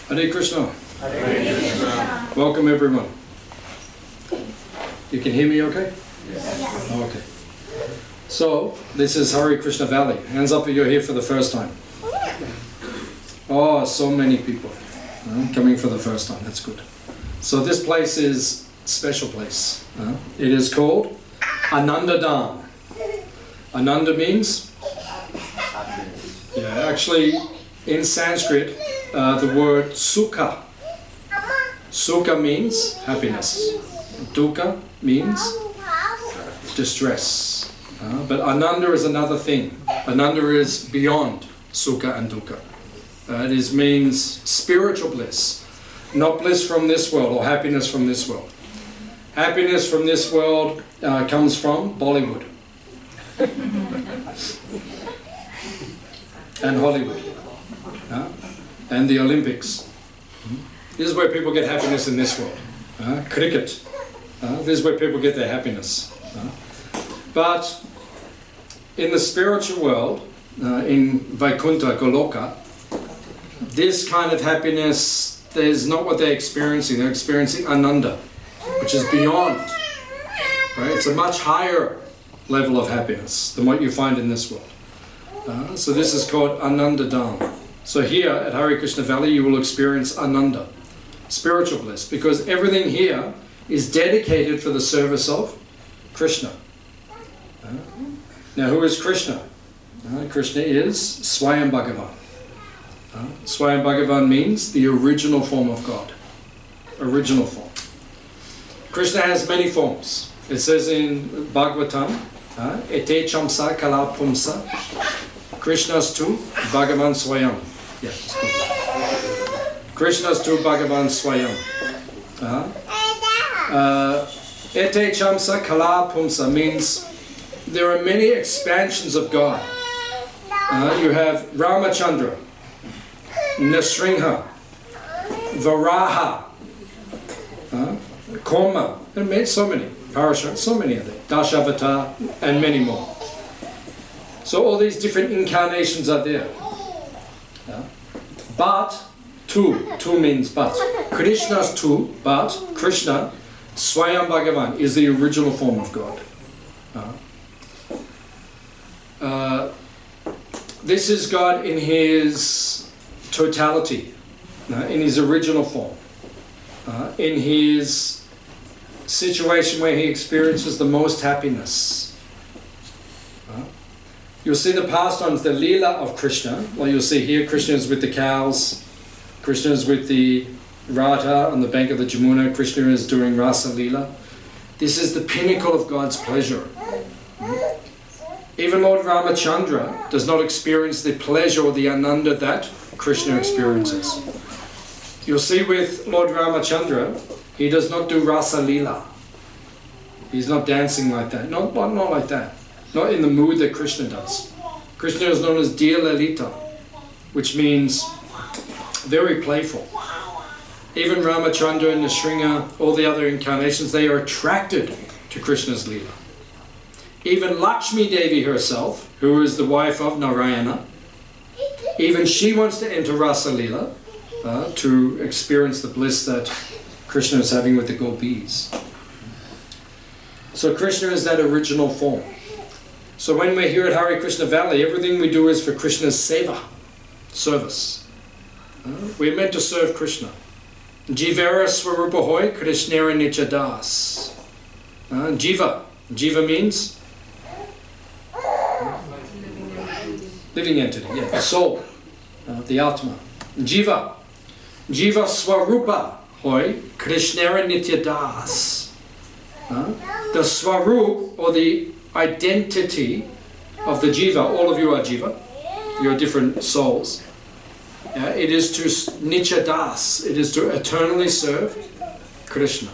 Hare Krishna. Hare Krishna. Welcome everyone. You can hear me okay? Yes. Okay. So, this is Hare Krishna Valley. Hands up if you're here for the first time. Oh, so many people coming for the first time. That's good. So this place is a special place. It is called Ananda Dham. Ananda means? Yeah, actually in Sanskrit the word sukha. Sukha means happiness. Dukkha means distress. But Ananda is another thing. Ananda is beyond Sukha and Dukkha. It means spiritual bliss. Not bliss from this world or happiness from this world. Happiness from this world comes from Bollywood. And Hollywood. And the Olympics. This is where people get happiness in this world. Cricket. This is where people get their happiness. But in the spiritual world, in Vaikuntha, Goloka, this kind of happiness is not what they're experiencing. They're experiencing Ananda, which is beyond. Right? It's a much higher level of happiness than what you find in this world. So this is called Ananda Dham. So here at Hare Krishna Valley you will experience Ananda, spiritual bliss, because everything here is dedicated for the service of Krishna. Now who is Krishna? Krishna is Swayam Bhagavan. Swayam Bhagavan means the original form of God. Original form. Krishna has many forms. It says in Bhagavatam, Ete Chamsa Kala Pumsa Krishna's tu Bhagavan Swayam. Yes. Krishna's tu Bhagavan Swayam. Ete Chamsa Kala Pumsa means there are many expansions of God. You have Ramachandra, Nasringha, Varaha, Koma, and so many, Parashat, so many of them, Dashavata, and many more. So all these different incarnations are there. But, tu means but. Krishna's tu, but, Krishna, Swayam Bhagavan, is the original form of God. This is God in His totality, in His original form, in His situation where He experiences the most happiness. You'll see the pastimes, the Leela of Krishna. Well, you'll see here Krishna is with the cows, Krishna is with the Radha on the bank of the Jamuna, Krishna is doing Rasa Leela. This is the pinnacle of God's pleasure. Even Lord Ramachandra does not experience the pleasure or the Ananda that Krishna experiences. You'll see with Lord Ramachandra, he does not do Rasa Leela. He's not dancing like that. Not like that. Not in the mood that Krishna does. Krishna is known as Diya Lalita, which means very playful. Even Ramachandra and Nrsimha, all the other incarnations, they are attracted to Krishna's Leela. Even Lakshmi Devi herself, who is the wife of Narayana, even she wants to enter Rasa Leela to experience the bliss that Krishna is having with the gopis. So Krishna is that original form. So when we're here at Hare Krishna Valley, everything we do is for Krishna's seva, service. We're meant to serve Krishna. Jivara Swarupa Hoy Krishnera Nitya Das. Jiva means living entity, yeah, the soul, the Atma. Jiva Swarupa Hoy Krishnera Nitya Das. The Swarup, or the identity of the Jiva, all of you are Jiva, you're different souls. It is to Nitya Das, it is to eternally serve Krishna.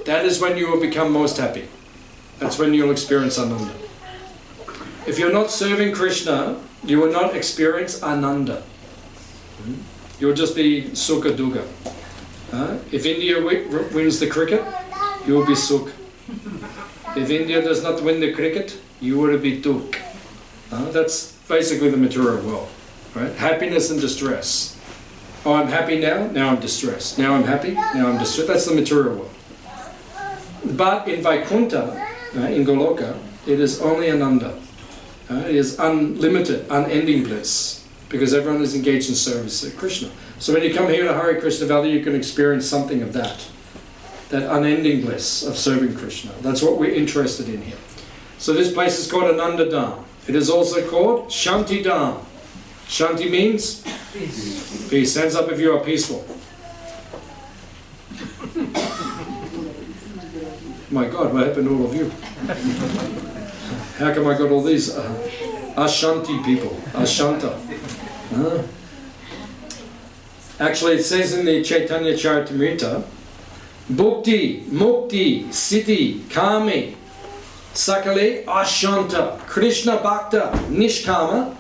That is when you will become most happy. That's when you'll experience Ananda. If you're not serving Krishna, you will not experience Ananda. You'll just be Sukha Dukkha. If India wins the cricket, you will be Sukh. If India does not win the cricket, you will be Dukh. That's basically the material world. Right? Happiness and distress. Oh, I'm happy now, now I'm distressed. Now I'm happy, now I'm distressed. That's the material world. But in Vaikuntha, in Goloka, it is only Ananda. It is unlimited, unending bliss, because everyone is engaged in service to Krishna. So when you come here to Hare Krishna Valley, you can experience something of that unending bliss of serving Krishna. That's what we're interested in here. So this place is called Ananda Dham. It is also called Shanti Dham. Shanti means peace. Peace. Hands up if you are peaceful. My God, what happened to all of you? How come I got all these Ashanti people? Ashanta. Actually, it says in the Chaitanya Charitamrita, Bhukti, Mukti, Siddhi, Kame, Sakale, Ashanta, Krishna Bhakta, Nishkama,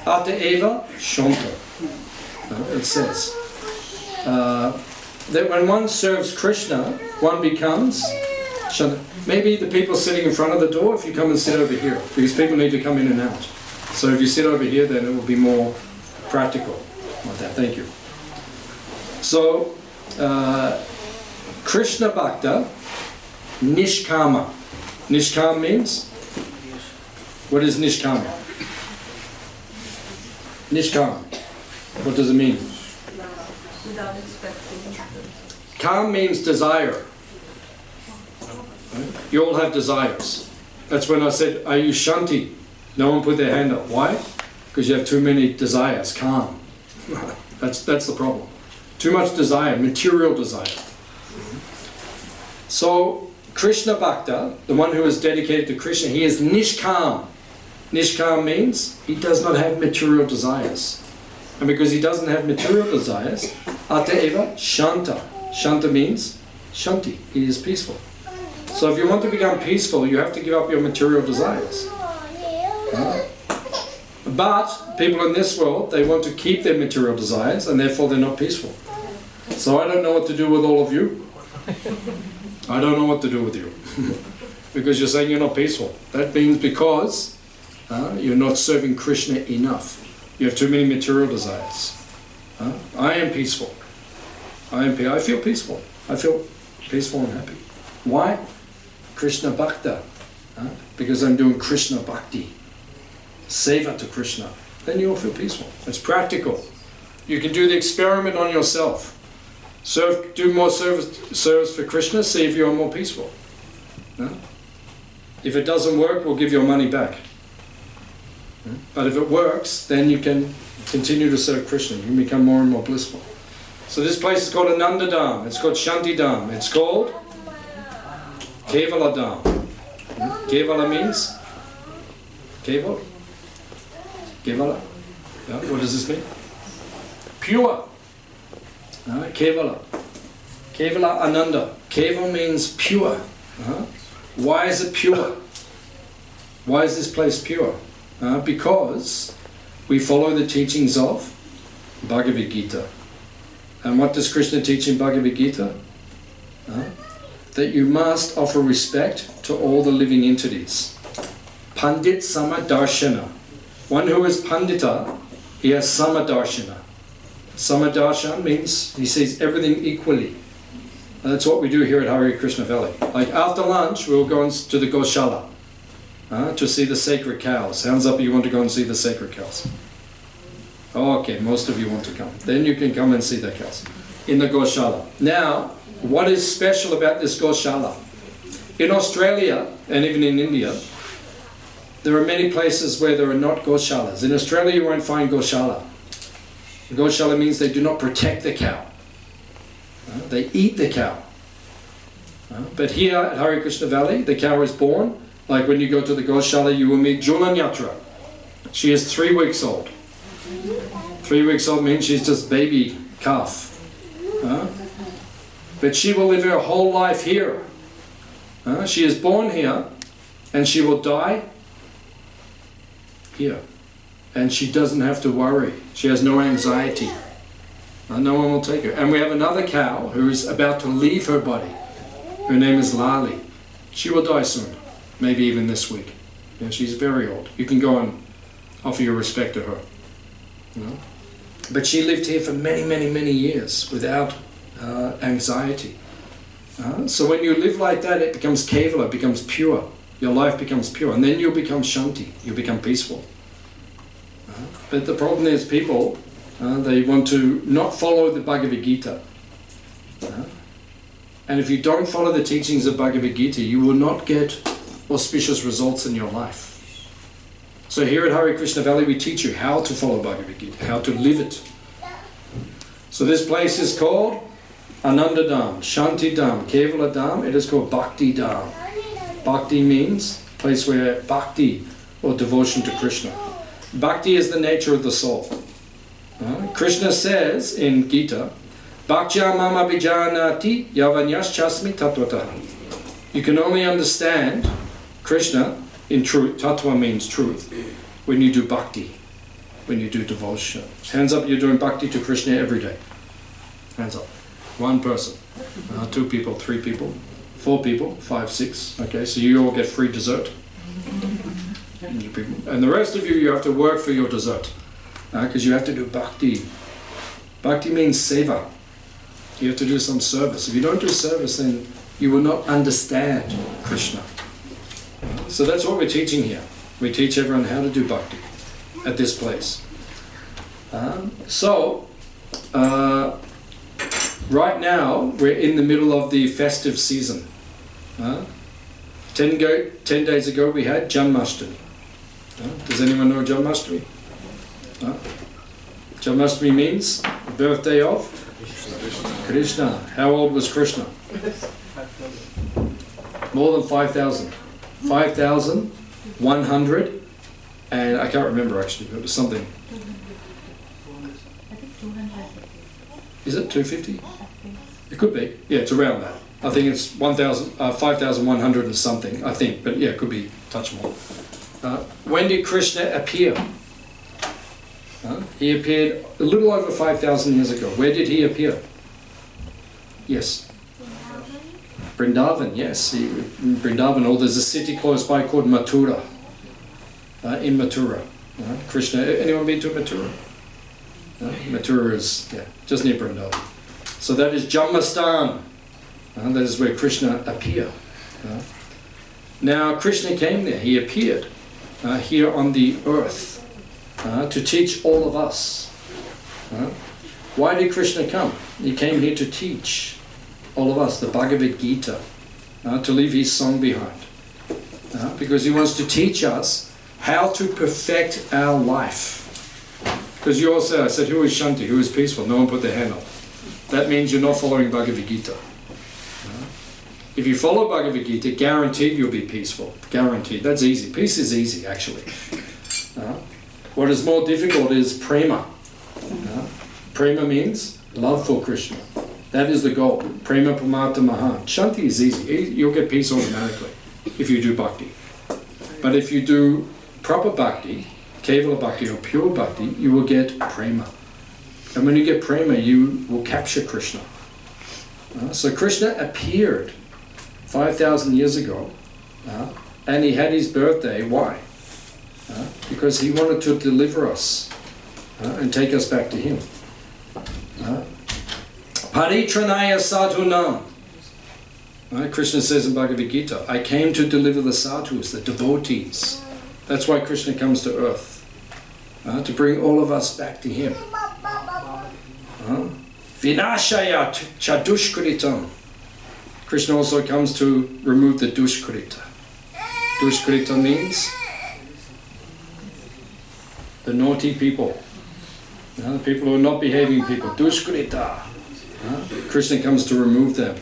Ata Eva, Shanta. It says that when one serves Krishna, one becomes Shanta. Maybe the people sitting in front of the door, if you come and sit over here, because people need to come in and out. So if you sit over here, then it will be more practical. Like that. Thank you. So, Krishna Bhakta, Nishkama. Nishkama means? What is Nishkama? Nishkama. What does it mean? Without expecting. Kam means desire. You all have desires. That's when I said, are you Shanti? No one put their hand up. Why? Because you have too many desires. Kam. That's the problem. Too much desire, material desire. So, Krishna Bhakta, the one who is dedicated to Krishna, he is Nishkam. Nishkam means he does not have material desires. And because he doesn't have material desires, Ateva Shanta. Shanta means Shanti. He is peaceful. So if you want to become peaceful, you have to give up your material desires. But people in this world, they want to keep their material desires, and therefore they're not peaceful. So I don't know what to do with all of you. I don't know what to do with you. Because you're saying you're not peaceful. That means because you're not serving Krishna enough. You have too many material desires. I am peaceful. I feel peaceful. I feel peaceful and happy. Why? Krishna Bhakta. Because I'm doing Krishna Bhakti. Seva to Krishna. Then you'll feel peaceful. It's practical. You can do the experiment on yourself. Do more service for Krishna, see if you're more peaceful. If it doesn't work, we'll give your money back. But if it works, then you can continue to serve Krishna. You can become more and more blissful. So this place is called Ananda Dham. It's called Shanti Dham. It's called Kevala Dham. Kevala means? Kevala? Kevala? What does this mean? Pure. Kevala. Kevala Ananda. Kevala means pure. Why is it pure? Why is this place pure? Because we follow the teachings of Bhagavad Gita. And what does Krishna teach in Bhagavad Gita? That you must offer respect to all the living entities. Pandit Samadarshana. One who is Pandita, he has Samadarshana. Samadarshana means he sees everything equally. And that's what we do here at Hare Krishna Valley. Like after lunch, we'll go to the Goshala to see the sacred cows. Hands up if you want to go and see the sacred cows. Okay, most of you want to come. Then you can come and see the cows in the Goshala. Now, what is special about this Goshala? In Australia, and even in India, there are many places where there are not Goshalas. In Australia, you won't find Goshala. Goshala means they do not protect the cow. They eat the cow. But here at Hare Krishna Valley, the cow is born. Like when you go to the Goshala, you will meet Julan Yatra. She is 3 weeks old. 3 weeks old means she's just baby calf. But she will live her whole life here. She is born here and she will die here. And she doesn't have to worry. She has no anxiety. No one will take her. And we have another cow who is about to leave her body. Her name is Lali. She will die soon. Maybe even this week. She's very old. You can go and offer your respect to her. But she lived here for many, many, many years without anxiety. So when you live like that, it becomes kevala, it becomes pure. Your life becomes pure, and then you'll become shanti, you become peaceful. But the problem is people, they want to not follow the Bhagavad Gita. And if you don't follow the teachings of Bhagavad Gita, you will not get auspicious results in your life. So here at Hare Krishna Valley, we teach you how to follow Bhagavad Gita, how to live it. So this place is called Ananda Dham, Shanti Dham, Kevala Dham. It is called Bhakti Dham. Bhakti means place where bhakti or devotion to Krishna. Bhakti is the nature of the soul. Krishna says in Gita, Bhaktya mama vijanati yavanyaschasmi tattvataha. You can only understand Krishna in truth. Tattva means truth. When you do bhakti, when you do devotion. Hands up, you're doing bhakti to Krishna every day. Hands up. One person, 2 people, 3 people, 4 people, 5, 6. Okay, so you all get free dessert. And the rest of you, you have to work for your dessert. Because you have to do bhakti. Bhakti means seva. You have to do some service. If you don't do service, then you will not understand Krishna. So that's what we're teaching here. We teach everyone how to do bhakti at this place. Right now, we're in the middle of the festive season. 10 days ago, we had Janmashtami. Does anyone know Janmashtami? Janmashtami means the birthday of Krishna. How old was Krishna? More than 5,000. 5,100, and I can't remember actually, but it was something. Is it 250? It could be. Yeah, it's around that. I think it's 5,100 and something, I think, but yeah, it could be a touch more. When did Krishna appear? He appeared a little over 5,000 years ago. Where did he appear? Yes. Vrindavan, yes. Vrindavan, or there's a city close by called Mathura. In Mathura. Krishna, anyone been to Mathura? Mathura is, just near Vrindavan. So that is Janmastan. That is where Krishna appeared. Now Krishna came there, he appeared here on the earth to teach all of us. Why did Krishna come? He came here to teach all of us the Bhagavad Gita, to leave his song behind. Because he wants to teach us how to perfect our life. Because you all say, I said, who is Shanti? Who is peaceful? No one put their hand up. That means you're not following Bhagavad Gita. If you follow Bhagavad Gita, guaranteed you'll be peaceful. Guaranteed. That's easy. Peace is easy, actually. What is more difficult is prema. Prema means love for Krishna. That is the goal. Prema pramata mahan. Shanti is easy. You'll get peace automatically if you do bhakti. But if you do proper bhakti, kevala bhakti or pure bhakti, you will get prema. And when you get prema, you will capture Krishna. So Krishna appeared 5,000 years ago, and he had his birthday. Why? Because he wanted to deliver us and take us back to him. Paritranaya sadhunam. Krishna says in Bhagavad Gita, I came to deliver the sadhus, the devotees. That's why Krishna comes to earth, to bring all of us back to him. Vinashaya chadushkritam. Krishna also comes to remove the dushkrita. Dushkrita means the naughty people, the people who are not behaving people. Dushkrita. Krishna comes to remove them.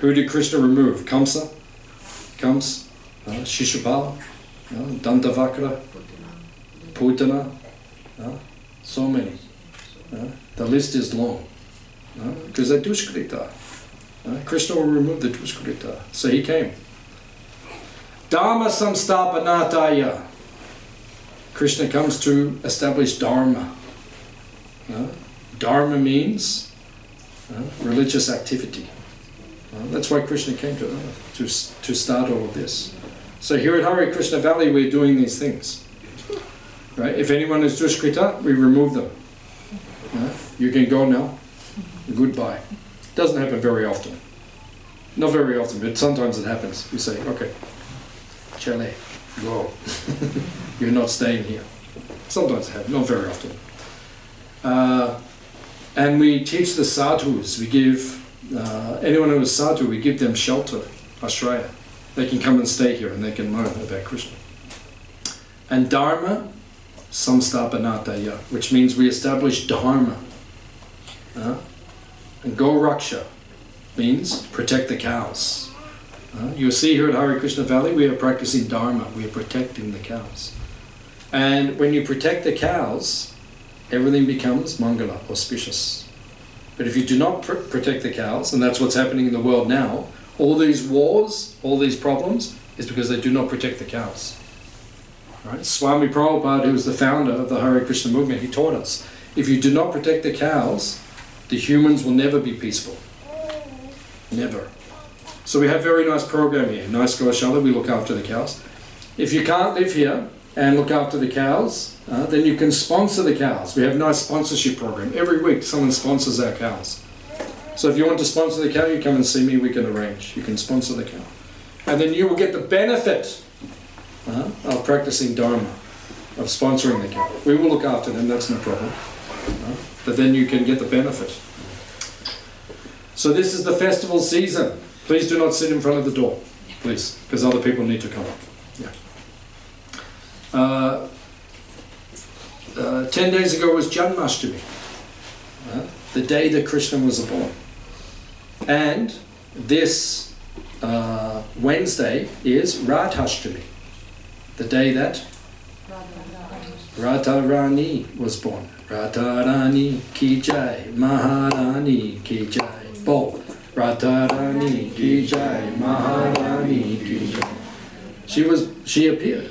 Who did Krishna remove? Kamsa, Shishupala, Dantavakra, Putana, so many. The list is long. Because they're dushkrita. Krishna will remove the dushkrita. So he came. Dharma samstapanataya. Krishna comes to establish dharma. Dharma means religious activity. That's why Krishna came to earth, to start all of this. So here at Hare Krishna Valley, we're doing these things. Right? If anyone is dushkrita, we remove them. You can go now. Goodbye. Doesn't happen very often. Not very often, but sometimes it happens. You say, okay, Chale, go. You're not staying here. Sometimes it happens, not very often. And we teach the sadhus. We give anyone who is sadhu, we give them shelter, ashraya. They can come and stay here and they can learn about Krishna. And dharma, samstapanataya, which means we establish dharma. And go raksha means protect the cows. You'll see here at Hare Krishna Valley, we are practicing dharma. We are protecting the cows. And when you protect the cows, everything becomes mangala, auspicious. But if you do not protect the cows, and that's what's happening in the world now, all these wars, all these problems, is because they do not protect the cows. Right? Swami Prabhupada, who was the founder of the Hare Krishna movement, he taught us, if you do not protect the cows, the humans will never be peaceful. Never. So we have a very nice program here. Nice Goshala, we look after the cows. If you can't live here and look after the cows, then you can sponsor the cows. We have a nice sponsorship program. Every week someone sponsors our cows. So if you want to sponsor the cow, you come and see me, we can arrange. You can sponsor the cow. And then you will get the benefit of practicing dharma, of sponsoring the cow. We will look after them, that's no problem. But then you can get the benefit. So this is the festival season. Please do not sit in front of the door, please, because other people need to come up. 10 days ago was Janmashtami, the day that Krishna was born. And this Wednesday is Radhashtami, the day that Radharani was born. Radharani ki jai, Maharani ki jai. Bol. Radharani ki jai, Maharani ki jai. She appeared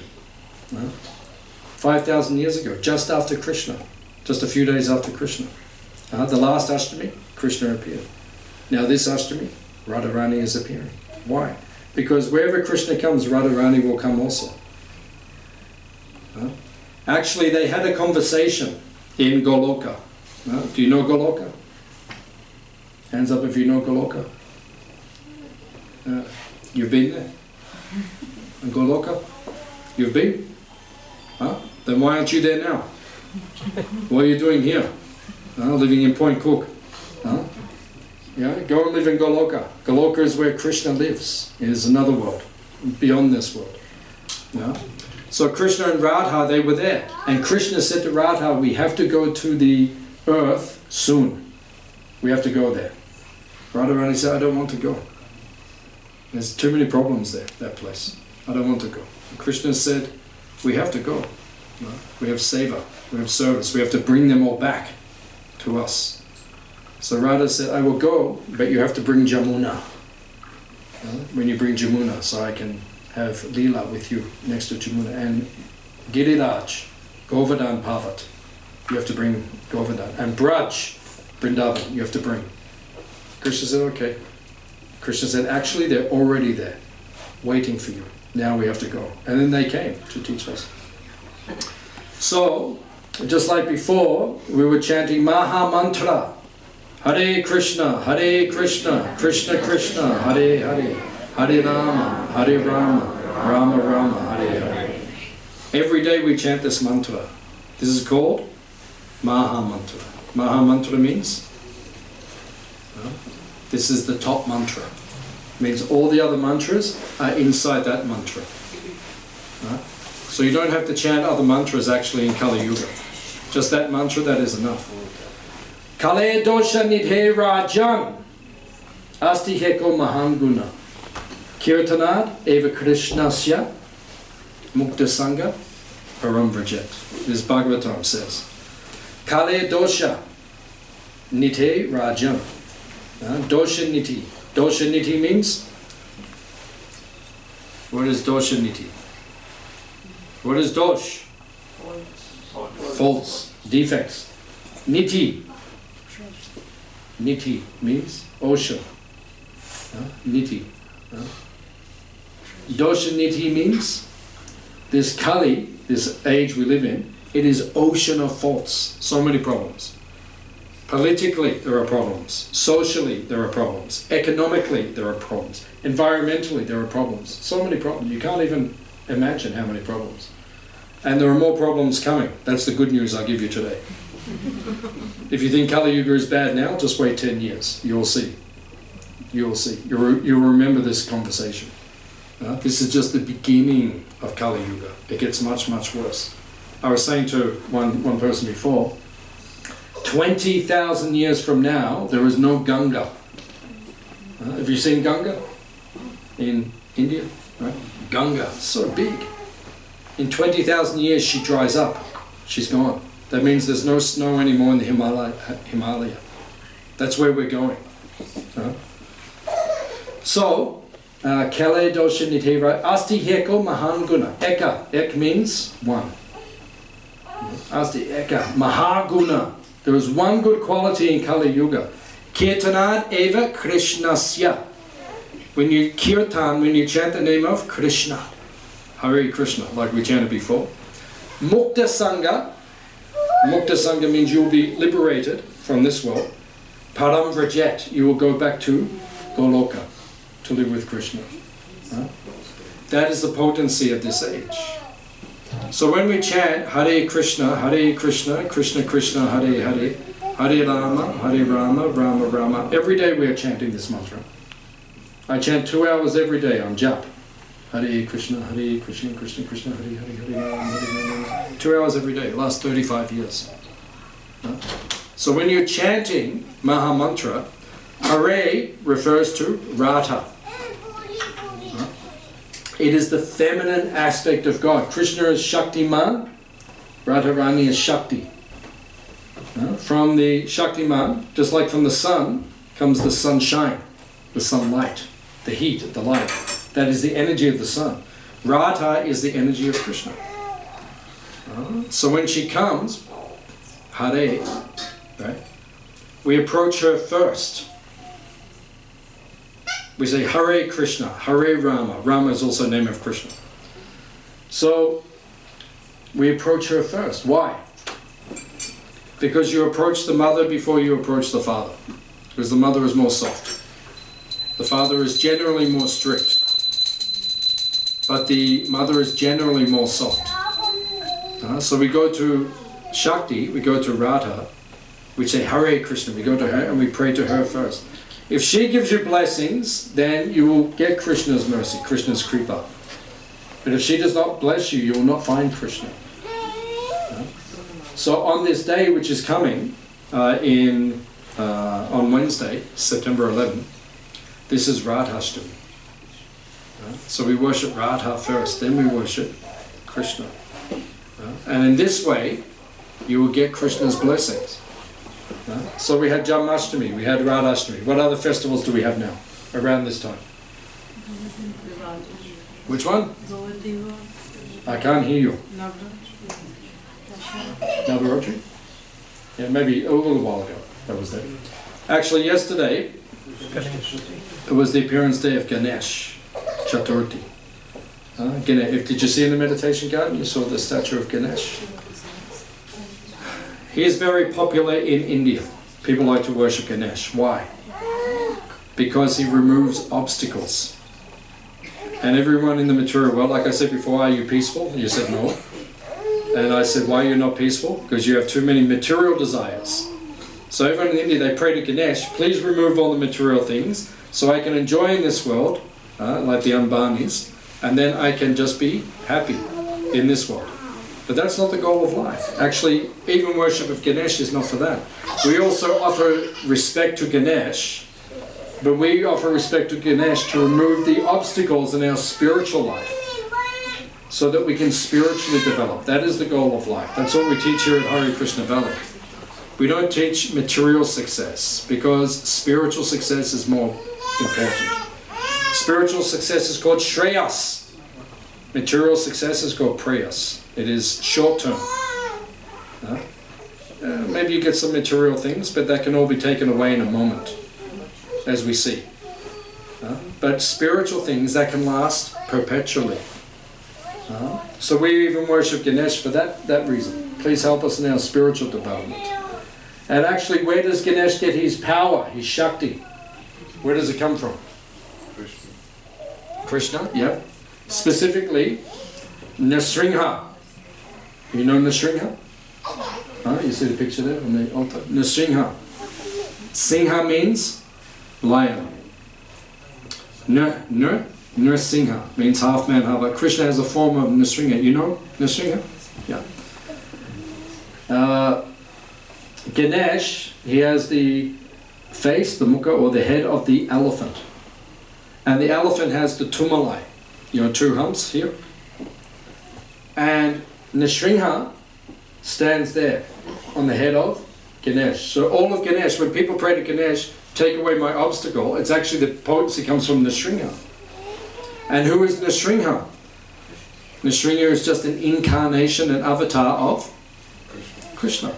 5,000 years ago, just after Krishna, just a few days after Krishna. The last Ashtami, Krishna appeared. Now this Ashtami, Radharani is appearing. Why? Because wherever Krishna comes, Radharani will come also. Actually, they had a conversation in Goloka. Do you know Goloka? Hands up if you know Goloka. You've been there? In Goloka? You've been? Then why aren't you there now? What are you doing here? Living in Point Cook. Go and live in Goloka. Goloka is where Krishna lives. It is another world, beyond this world. So Krishna and Radha, they were there. And Krishna said to Radha, we have to go to the earth soon. We have to go there. Radharani said, I don't want to go. There's too many problems there, that place. I don't want to go. And Krishna said, we have to go. We have seva, we have service. We have to bring them all back to us. So Radha said, I will go, but you have to bring Jamuna. When you bring Jamuna, so I can have Leela with you next to Jamuna. And Giriraj, Govardhan Pavat, you have to bring Govardhan. And Braj, Vrindavan, you have to bring. Krishna said, okay. Krishna said, actually they're already there, waiting for you. Now we have to go. And then they came to teach us. So, just like before, we were chanting Maha Mantra. Hare Krishna, Krishna Krishna, Hare Hare, Hare Rama, Rama Rama, Hare Hare. Every day we chant this mantra. This is called Maha Mantra. Maha Mantra means, this is the top mantra. It means all the other mantras are inside that mantra. So you don't have to chant other mantras actually in Kali Yuga. Just that mantra, that is enough. Kale dosha nidhe rajan asti heko mahanguna kirtanad eva krishnasya mukta sangha param vrajet. This Bhagavatam says. Kale dosha nidhe rajan. Dosha niti. Dosha niti means? What is dosha niti? What is dosh? Faults, defects. Niti. Niti means ocean. Niti. Dosha niti means this Kali, this age we live in, it is ocean of faults. So many problems. Politically, there are problems. Socially, there are problems. Economically, there are problems. Environmentally, there are problems. So many problems. You can't even imagine how many problems. And there are more problems coming. That's the good news I'll give you today. If you think Kali Yuga is bad now, just wait 10 years. You'll see. You'll see. You'll remember this conversation. This is just the beginning of Kali Yuga. It gets much, much worse. I was saying to one person before, 20,000 years from now, there is no Ganga. Have you seen Ganga in India? Right? Ganga, so big. In 20,000 years, she dries up. She's gone. That means there's no snow anymore in the Himalaya. That's where we're going. So, Kale dosha niteva asti heko mahanguna. Eka. Ek means one. Asti eka mahaguna. There is one good quality in Kali Yuga. Kirtanad eva Krishnasya. When you kirtan, when you chant the name of Krishna, Hare Krishna, like we chanted before. Mukta Sangha. Mukta Sangha means you will be liberated from this world. Param Vrajet. You will go back to Goloka to live with Krishna. That is the potency of this age. So when we chant Hare Krishna, Krishna Krishna, Hare Hare, Hare Rama, Rama Rama, every day we are chanting this mantra. I chant 2 hours every day on jap. Hare Krishna, Krishna Krishna, Hare Hare, Hare Rama, Hare Rama. 2 hours every day, last 35 years. So when you're chanting Maha Mantra, Hare refers to Radha. It is the feminine aspect of God. Krishna is Shaktiman, Radharani is Shakti. From the Shaktiman, just like from the sun, comes the sunshine, the sunlight, the heat, the light. That is the energy of the sun. Radha is the energy of Krishna. So when she comes, Hare, right, we approach her first. We say Hare Krishna, Hare Rama. Rama is also the name of Krishna. So we approach her first. Why? Because you approach the mother before you approach the father. Because the mother is more soft. The father is generally more strict. But the mother is generally more soft. So we go to Shakti, we go to Radha, we say Hare Krishna, we go to her and we pray to her first. If she gives you blessings, then you will get Krishna's mercy, Krishna's kripa. But if she does not bless you, you will not find Krishna. So on this day, which is coming on Wednesday, September 11th, this is Radhashtami. So we worship Radha first, then we worship Krishna. And in this way, you will get Krishna's blessings. So we had Janmashtami, we had Radhashtami. What other festivals do we have now, around this time? Which one? I can't hear you. Navaratri? Yeah, maybe a little while ago that was there. Actually, yesterday, it was the appearance day of Ganesh Chaturthi. Did you see in the meditation garden, you saw the statue of Ganesh? He is very popular in India. People like to worship Ganesh. Why? Because he removes obstacles. And everyone in the material world, like I said before, are you peaceful? You said no. And I said, why are you not peaceful? Because you have too many material desires. So everyone in India, they pray to Ganesh, please remove all the material things so I can enjoy in this world, like the Ambanis, and then I can just be happy in this world. But that's not the goal of life. Actually, even worship of Ganesh is not for that. We also offer respect to Ganesh, but we offer respect to Ganesh to remove the obstacles in our spiritual life so that we can spiritually develop. That is the goal of life. That's what we teach here at Hare Krishna Valley. We don't teach material success because spiritual success is more important. Spiritual success is called Shreyas. Material success is called Prayas. It is short-term. Maybe you get some material things, but that can all be taken away in a moment, as we see. But spiritual things, that can last perpetually. So we even worship Ganesh for that reason. Please help us in our spiritual development. And actually, where does Ganesh get his power, his Shakti? Where does it come from? Krishna, yeah. Specifically, Nrsimha. You know Nrsimha? You see the picture there on the altar? Nrsimha. Singha means lion. Nrsimha means half man, half. Krishna has a form of Nrsimha. You know Nrsimha? Yeah. Ganesh, he has the face, the mukha, or the head of the elephant. And the elephant has the tumalai, two humps here. And Nrsimha stands there on the head of Ganesh. So all of Ganesh, when people pray to Ganesh, take away my obstacle, it's actually the potency comes from Nrsimha. And who is Nrsimha? Nrsimha is just an incarnation, an avatar of Krishna.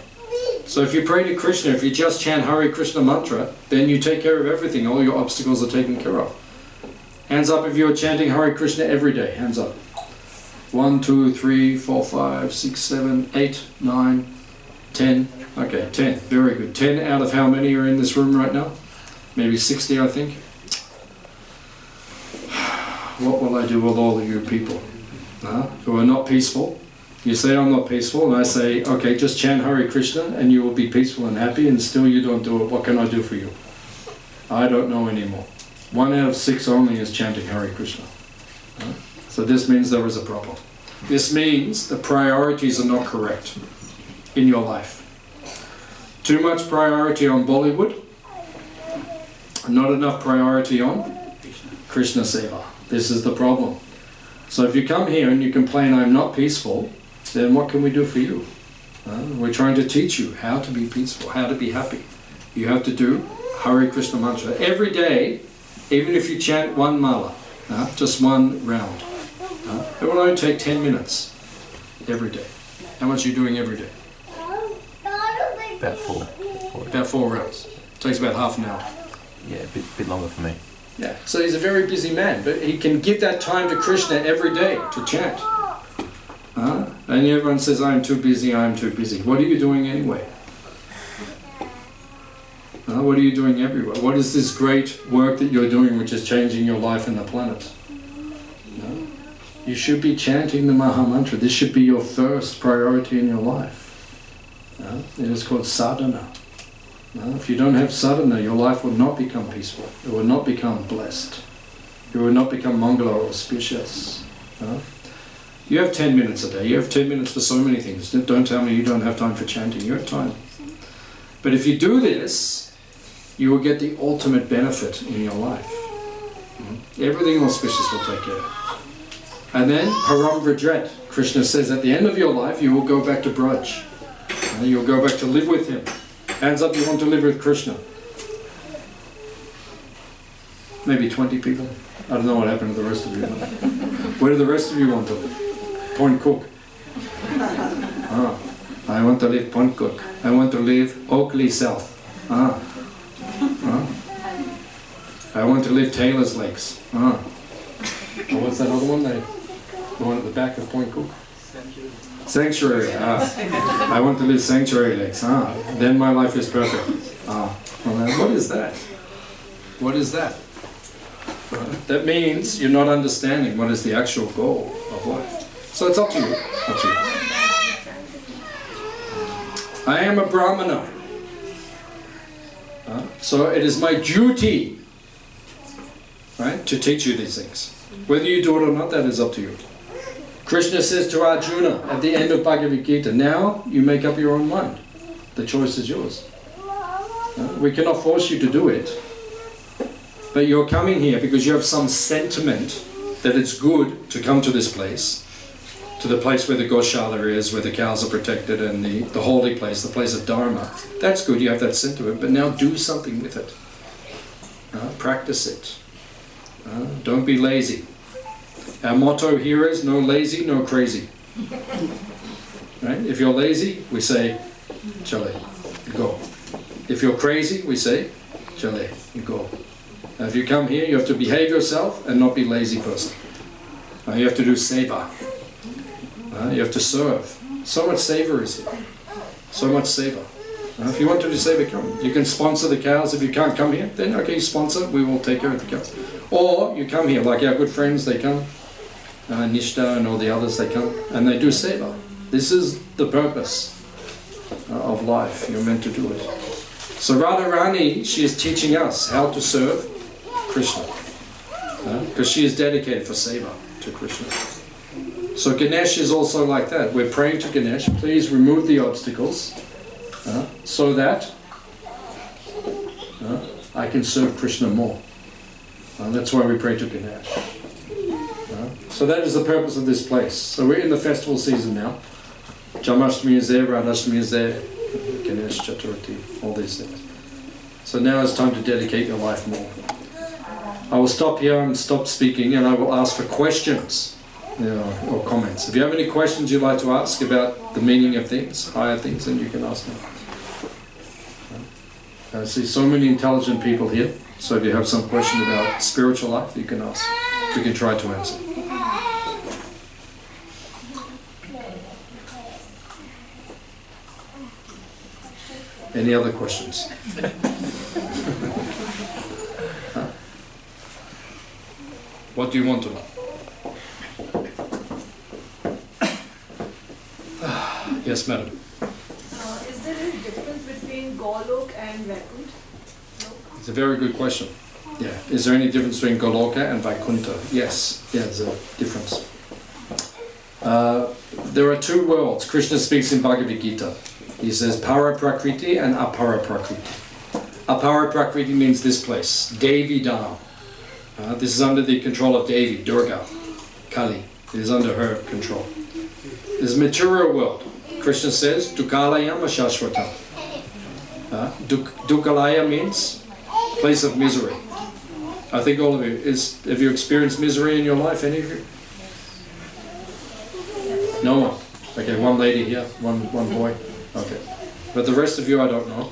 So if you pray to Krishna, if you just chant Hare Krishna mantra, then you take care of everything. All your obstacles are taken care of. Hands up if you're chanting Hare Krishna every day. Hands up. 1, 2, 3, 4, 5, 6, 7, 8, 9, 10. Okay, 10. Very good. 10 out of how many are in this room right now? Maybe 60, I think. What will I do with all of you people who are not peaceful? You say I'm not peaceful, and I say, okay, just chant Hare Krishna and you will be peaceful and happy, and still you don't do it. What can I do for you? I don't know anymore. 1 out of 6 only is chanting Hare Krishna. So this means there is a problem. This means the priorities are not correct in your life. Too much priority on Bollywood, not enough priority on Krishna Seva. This is the problem. So if you come here and you complain, I'm not peaceful, then what can we do for you? We're trying to teach you how to be peaceful, how to be happy. You have to do Hare Krishna mantra every day, even if you chant one mala, just one round. It will only take 10 minutes every day. How much are you doing every day? About four. About 4 rounds. It takes about half an hour. Yeah, a bit longer for me. Yeah, so he's a very busy man, but he can give that time to Krishna every day to chant. And everyone says, I'm too busy, I'm too busy. What are you doing anyway? What are you doing everywhere? What is this great work that you're doing which is changing your life and the planet? You should be chanting the Maha Mantra. This should be your first priority in your life. It is called sadhana. If you don't have sadhana, your life will not become peaceful. It will not become blessed. It will not become mangala or auspicious. You have 10 minutes a day. You have 10 minutes for so many things. Don't tell me you don't have time for chanting. You have time. But if you do this, you will get the ultimate benefit in your life. Everything auspicious will take care of. And then, param vajret. Krishna says at the end of your life, you will go back to Braj. You'll go back to live with him. Hands up, you want to live with Krishna. Maybe 20 people. I don't know what happened to the rest of you. Where do the rest of you want to live? Point Cook. I want to live Point Cook. I want to live Oakley South. I want to live Taylor's Lakes. What's that other one? The one at the back of Point Cook? Sanctuary. I want to live Sanctuary Lakes. Then my life is perfect. What is that? What is that? That means you're not understanding what is the actual goal of life. So it's up to you. Up to you. I am a Brahmana. So it is my duty, right, to teach you these things. Whether you do it or not, that is up to you. Krishna says to Arjuna at the end of Bhagavad Gita, now you make up your own mind. The choice is yours. We cannot force you to do it. But you're coming here because you have some sentiment that it's good to come to this place, to the place where the Goshala is, where the cows are protected, and the holy place, the place of Dharma. That's good, you have that sentiment, but now do something with it. Practice it. Don't be lazy. Our motto here is no lazy, no crazy. Right? If you're lazy, we say, chale, go. If you're crazy, we say, chale, go. Now, if you come here, you have to behave yourself and not be a lazy person. You have to do seva. You have to serve. So much seva is here. So much seva. If you want to do seva, come. You can sponsor the cows. If you can't come here, then okay, sponsor. We will take care of the cows. Or you come here, like our good friends, they come. Nishta and all the others, they come and they do seva. This is the purpose of life. You're meant to do it. So Radharani, she is teaching us how to serve Krishna. Because she is dedicated for seva to Krishna. So Ganesh is also like that. We're praying to Ganesh, please remove the obstacles so that I can serve Krishna more. That's why we pray to Ganesh. So that is the purpose of this place. So we're in the festival season now. Jamashtami is there, Radhashtami is there, Ganesh, Chaturthi, all these things. So now it's time to dedicate your life more. I will stop here and stop speaking, and I will ask for questions or comments. If you have any questions you'd like to ask about the meaning of things, higher things, then you can ask them. I see so many intelligent people here, so if you have some question about spiritual life, you can ask. We can try to answer. Any other questions? What do you want to know? Yes, madam. Is there any difference between Golok and Vaikuntha? No? It's a very good question. Yeah. Is there any difference between Goloka and Vaikuntha? Yes. Yeah, there's a difference. There are two worlds. Krishna speaks in Bhagavad Gita. He says Para Prakriti and Apara Prakriti. Apara Prakriti means this place, Devi Dham. This is under the control of Devi, Durga, Kali. It is under her control. This material world. Krishna says Dukalayam Ashashvatam. Dukalaya means place of misery. I think all of you, have you experienced misery in your life, any of you? No one. Okay, one lady here, one boy. Okay. But the rest of you, I don't know.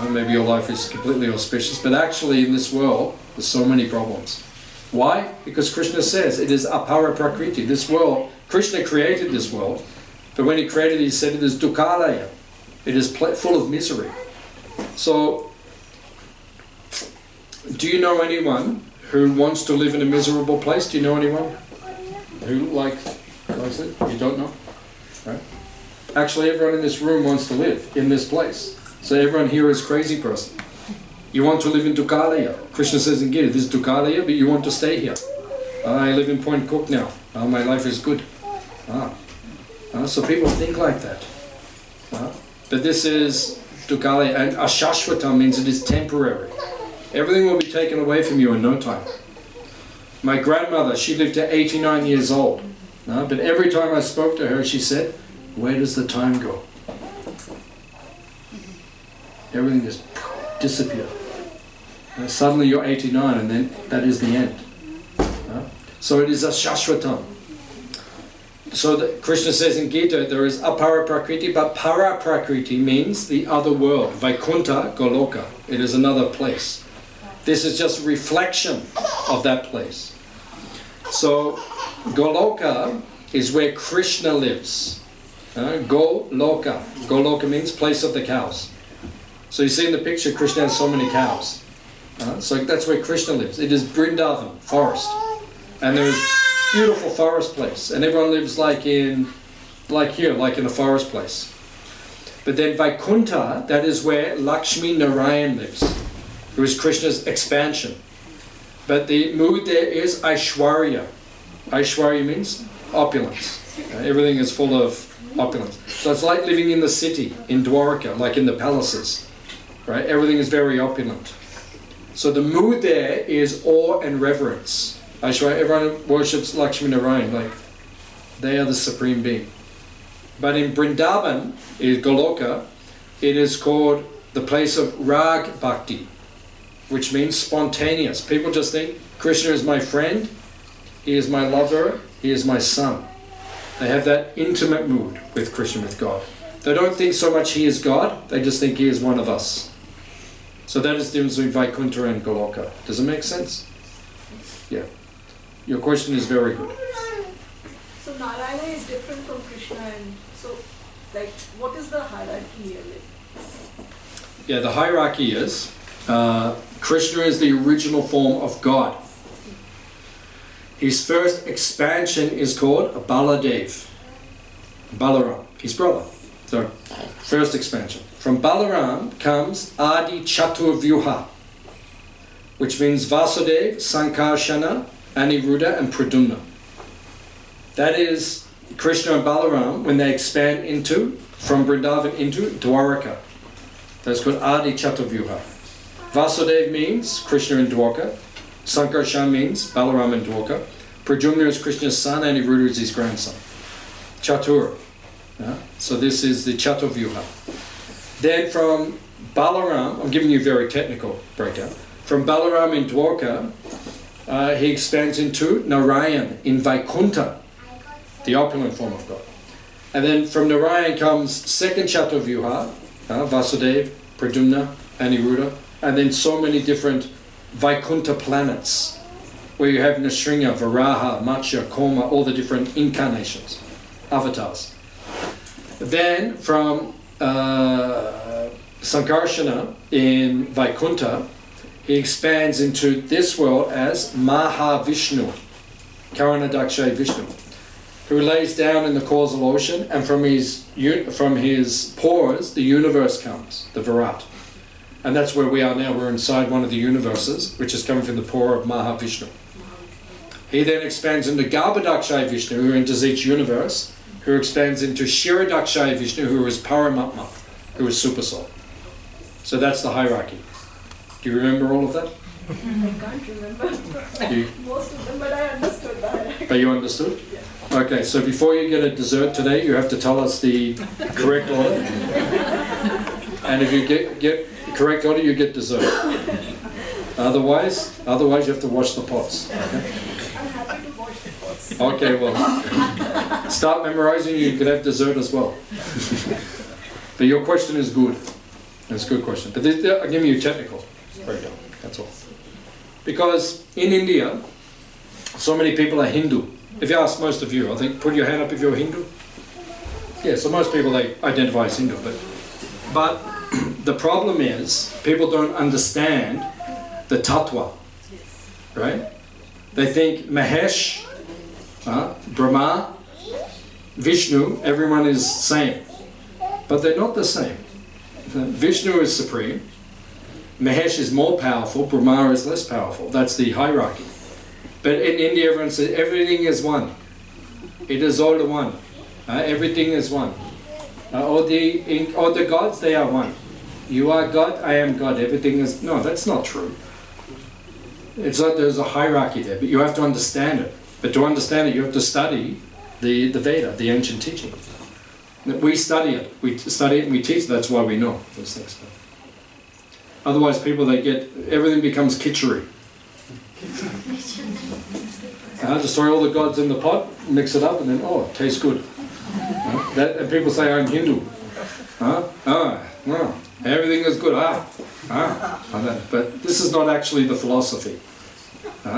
Maybe your life is completely auspicious. But actually in this world, there's so many problems. Why? Because Krishna says it is apara prakriti. This world, Krishna created this world. But when he created it, he said it is dukalaya. It is full of misery. So, do you know anyone who wants to live in a miserable place? Do you know anyone who likes it? You don't know? Right? Actually, everyone in this room wants to live in this place. So everyone here is a crazy person. You want to live in Dukalaya. Krishna says in Gita, this is Dukalaya, but you want to stay here. I live in Point Cook now. My life is good. So people think like that. But this is Dukalaya, and Ashashvatam means it is temporary. Everything will be taken away from you in no time. My grandmother, she lived to 89 years old. But every time I spoke to her, she said, where does the time go? Everything just disappeared. Suddenly you're 89 and then that is the end. So it is a Shashvatam. So Krishna says in Gita there is apara prakriti, but para prakriti means the other world. Vaikuntha, Goloka. It is another place. This is just a reflection of that place. So Goloka is where Krishna lives. Goloka. Goloka means place of the cows. So you see in the picture Krishna has so many cows. So that's where Krishna lives. It is Vrindavan, forest. And there is beautiful forest place. And everyone lives like in a forest place. But then Vaikuntha, that is where Lakshmi Narayan lives, who is Krishna's expansion. But the mood there is Aishwarya. Aishwarya means opulence. Everything is full of opulence. So it's like living in the city, in Dwarka, like in the palaces. Right? Everything is very opulent. So the mood there is awe and reverence. Aishwarya, everyone worships Lakshmi Narayan, like they are the supreme being. But in Vrindavan, in Goloka, it is called the place of Rag Bhakti, which means spontaneous. People just think, Krishna is my friend, he is my lover, he is my son. They have that intimate mood with Krishna, with God. They don't think so much he is God, they just think he is one of us. So that is the difference between Vaikuntha and Goloka. Does it make sense? Yeah. Your question is very good. So Narayana is different from Krishna, and so like what is the hierarchy here? Yeah, the hierarchy is Krishna is the original form of God. His first expansion is called Baladev. Balaram, his brother. So, first expansion. From Balaram comes Adi Chaturvyuha, which means Vasudev, Sankarsana, Aniruddha, and Pradyumna. That is Krishna and Balaram when they expand from Vrindavan into Dwaraka. That's called Adi Chaturvyuha. Vasudev means Krishna and Dwarka. Sankarsana means Balaram and Dwarka. Pradyumna is Krishna's son, and Aniruddha is his grandson. Chatur. So this is the Chaturvyuha. Then from Balaram, I'm giving you a very technical breakdown. From Balaram in Dwarka, he expands into Narayan in Vaikuntha, the opulent form of God. And then from Narayan comes second Chaturvyuha, Vasudeva, Pradyumna, Aniruddha, and then so many different Vaikuntha planets, where you have Nrsimha, Varaha, Matsya, Koma, all the different incarnations, avatars. Then from Sankarsana in Vaikuntha, he expands into this world as Mahavishnu, Karanadakshay Vishnu, who lays down in the causal ocean, and from his pores the universe comes, the Virat. And that's where we are now. We're inside one of the universes, which is coming from the pore of Mahavishnu. He then expands into Garbhadakshay Vishnu, who enters each universe, who expands into Shiradakshay Vishnu, who is Paramatma, who is Supersoul. So that's the hierarchy. Do you remember all of that? I can't remember most of them, but I understood that. But you understood? Yeah. Okay, so before you get a dessert today, you have to tell us the correct order. And if you get correct order, you get dessert. Otherwise you have to wash the pots. Okay? I'm happy to wash the pots. Okay, well, start memorizing, you could have dessert as well. But your question is good. It's a good question. But I'm giving you technical breakdown, that's all. Because in India, so many people are Hindu. If you ask most of you, I think, put your hand up if you're Hindu. Yeah, so most people, they identify as Hindu. But the problem is, people don't understand the tattva, right? They think Mahesh, Brahma, Vishnu, everyone is same. But they're not the same. Vishnu is supreme, Mahesh is more powerful, Brahma is less powerful. That's the hierarchy. But in India, everyone says everything is one. It is all one. Everything is one. All the gods, they are one. You are God, I am God. Everything is... No, that's not true. It's like there's a hierarchy there, but you have to understand it. But to understand it, you have to study the Veda, the ancient teaching. We study it. We study it and we teach it. That's why we know those things. Otherwise, people, everything becomes kitchery. Just throw all the gods in the pot, mix it up, and then, it tastes good. And people say, I'm Hindu. No, everything is good. But this is not actually the philosophy.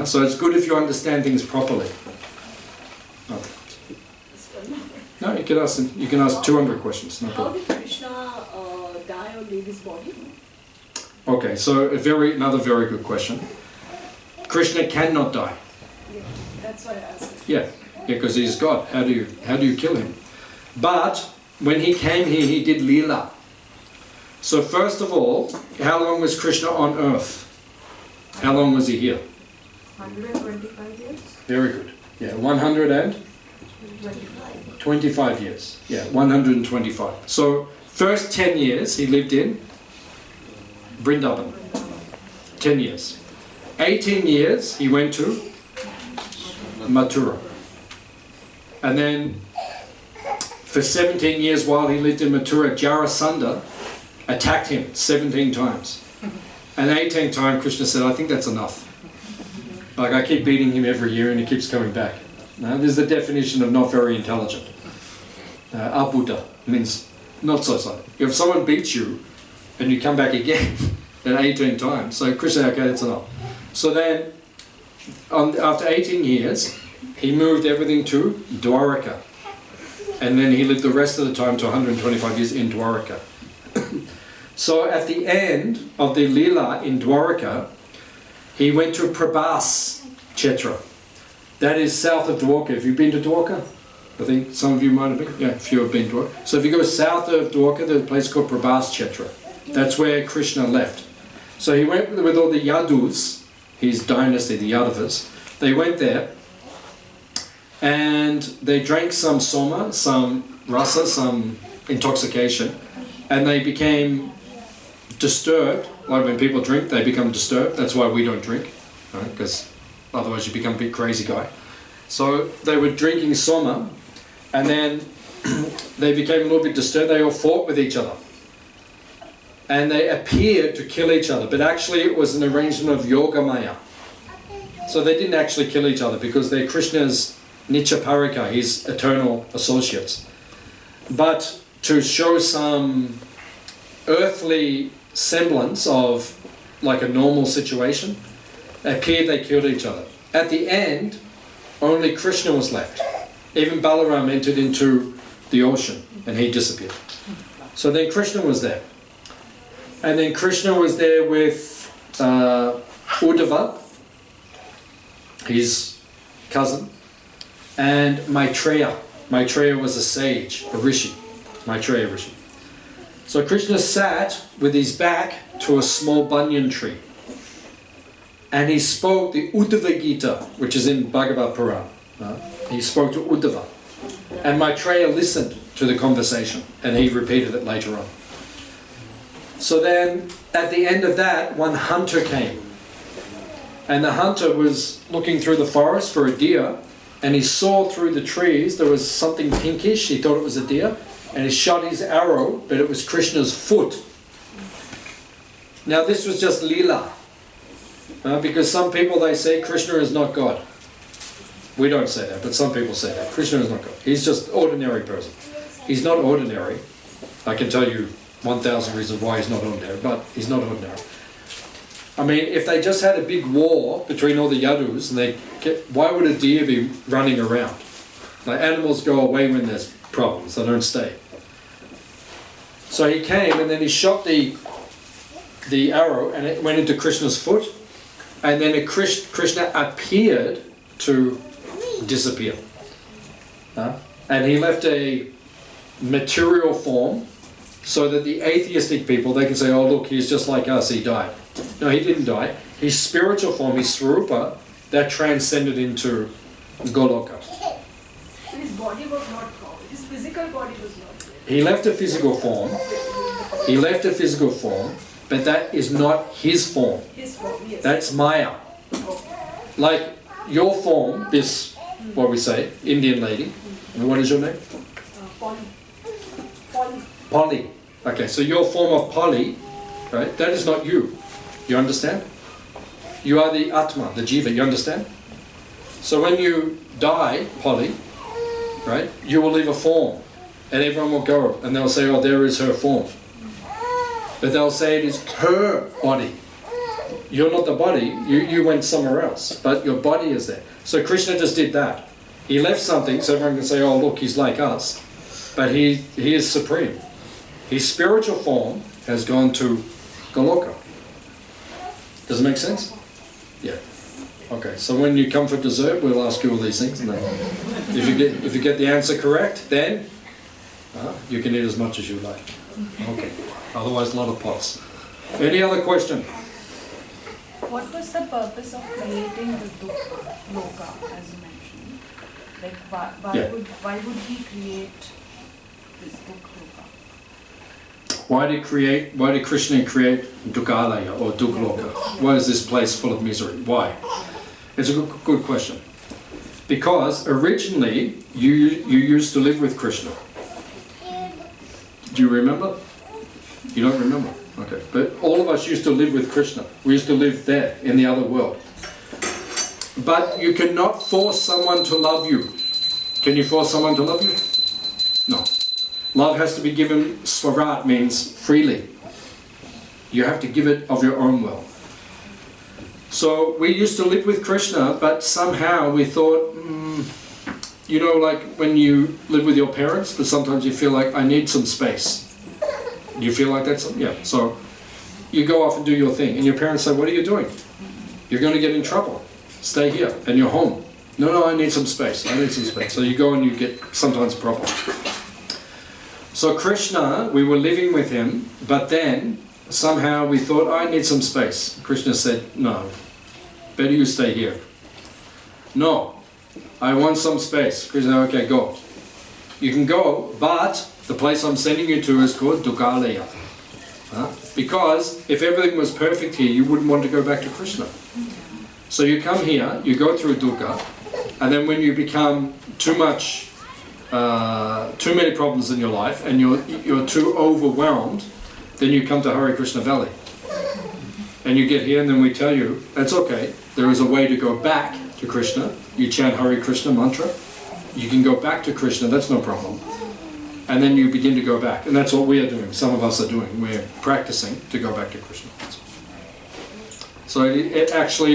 So it's good if you understand things properly. No, you can ask 200 questions. No How problem. did Krishna die or leave his body? Okay, so another very good question. Krishna cannot die. Yeah, that's why I asked it. Yeah, because he's God. How do you kill him? But when he came here, he did Leela. So first of all, how long was Krishna on earth? How long was he here? 125 years? Very good. Yeah, 125 years. Yeah, 125. So first 10 years he lived in Vrindavan. 10 years. 18 years he went to Mathura. And then for 17 years while he lived in Mathura, Jarasandha attacked him 17 times. And the 18th time Krishna said, I think that's enough. Like, I keep beating him every year and he keeps coming back. Now, this is the definition of not very intelligent. Abhuta means not so smart. If someone beats you and you come back again at 18 times, so Krishna, okay, that's enough. So then, after 18 years, he moved everything to Dwaraka. And then he lived the rest of the time to 125 years in Dwaraka. So at the end of the Leela in Dwarka, he went to Prabhas Kshetra. That is south of Dwarka. Have you been to Dwarka? I think some of you might have been. Yeah, a few have been to Dwarka. So if you go south of Dwarka, there's a place called Prabhas Kshetra. That's where Krishna left. So he went with all the Yadus, his dynasty, the Yadavas. They went there and they drank some soma, some rasa, some intoxication, and they became disturbed. Like when people drink, they become disturbed. That's why we don't drink, right? Because otherwise you become a big crazy guy. So they were drinking soma, and then they became a little bit disturbed. They all fought with each other. And they appeared to kill each other, but actually it was an arrangement of Yogamaya. So they didn't actually kill each other because they're Krishna's Nichaparika, his eternal associates. But to show some earthly semblance of like a normal situation, it appeared they killed each other. At the end, only Krishna was left. Even Balaram entered into the ocean and he disappeared. So then Krishna was there. And then Krishna was there with Uddhava, his cousin, and Maitreya. Maitreya was a sage, a rishi. Maitreya rishi. So Krishna sat with his back to a small banyan tree. And he spoke the Uddhava Gita, which is in Bhagavad Purana. He spoke to Uddhava. And Maitreya listened to the conversation, and he repeated it later on. So then, at the end of that, one hunter came. And the hunter was looking through the forest for a deer, and he saw through the trees there was something pinkish. He thought it was a deer, and he shot his arrow, but it was Krishna's foot. Now this was just Leela. Because some people, they say Krishna is not God. We don't say that, but some people say that. Krishna is not God. He's just an ordinary person. He's not ordinary. I can tell you 1,000 reasons why he's not ordinary, but he's not ordinary. I mean, if they just had a big war between all the Yadus, and why would a deer be running around? Like, animals go away when there's problems, they don't stay. So he came and then he shot the arrow and it went into Krishna's foot, and then Krishna appeared to disappear. And he left a material form so that the atheistic people, they can say, oh look, he's just like us, he died. No, he didn't die. His spiritual form, his Swarupa, that transcended into Goloka. So his body was not gone. His physical body was not there. He left a physical form. He left a physical form, but that is not his form. His form, yes. That's Maya. Like your form, this, what we say, Indian lady. And what is your name? Polly. Polly. Okay, so your form of Polly, right, that is not you. You understand? You are the Atma, the Jiva, you understand? So when you die, Polly, right, you will leave a form. And everyone will go and they'll say, oh, there is her form. But they'll say it is her body. You're not the body, you went somewhere else, but your body is there. So Krishna just did that. He left something so everyone can say, oh look, he's like us. But he is supreme. His spiritual form has gone to Goloka. Does it make sense? Yeah. Okay, so when you come for dessert, we'll ask you all these things. And then if you get the answer correct, then you can eat as much as you like. Okay. Otherwise, a lot of pots. Any other question? What was the purpose of creating the Dukha Loka, as you mentioned? Like, why would he create this Dukha Loka? Why did Krishna create Dukhalaya or Dukloka? Why is this place full of misery? Why? It's a good question. Because originally you used to live with Krishna. Do you remember? You don't remember? Okay. But all of us used to live with Krishna. We used to live there in the other world. But you cannot force someone to love you. Can you force someone to love you? No. Love has to be given, swarat means freely. You have to give it of your own will. So we used to live with Krishna, but somehow we thought, you know, like when you live with your parents, but sometimes you feel like, I need some space. Do you feel like that's, yeah. So you go off and do your thing, and your parents say, what are you doing? You're going to get in trouble. Stay here, and you're home. No, I need some space. I need some space. So you go and you get sometimes problems. So Krishna, we were living with him, but then somehow we thought, I need some space. Krishna said, no, better you stay here. No, I want some space. Krishna, okay, go. You can go, but the place I'm sending you to is called Dukkaleya. Because if everything was perfect here, you wouldn't want to go back to Krishna. So you come here, you go through dukkha, and then when you become too many problems in your life, and you're too overwhelmed, then you come to Hare Krishna Valley. And you get here, and then we tell you, that's okay, there is a way to go back to Krishna. You chant Hare Krishna mantra, you can go back to Krishna, that's no problem. And then you begin to go back. And that's what we are doing, some of us are doing. We're practicing to go back to Krishna. So it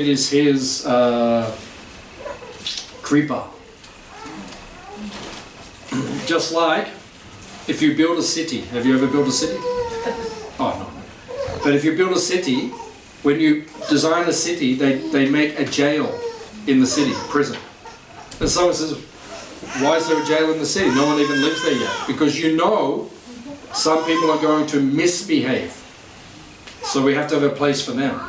is his kripa. Just like if you build a city. Have you ever built a city? Oh, no. But if you build a city, when you design a city, they make a jail in the city, prison. And someone says, why is there a jail in the city? No one even lives there yet. Because you know some people are going to misbehave. So we have to have a place for them.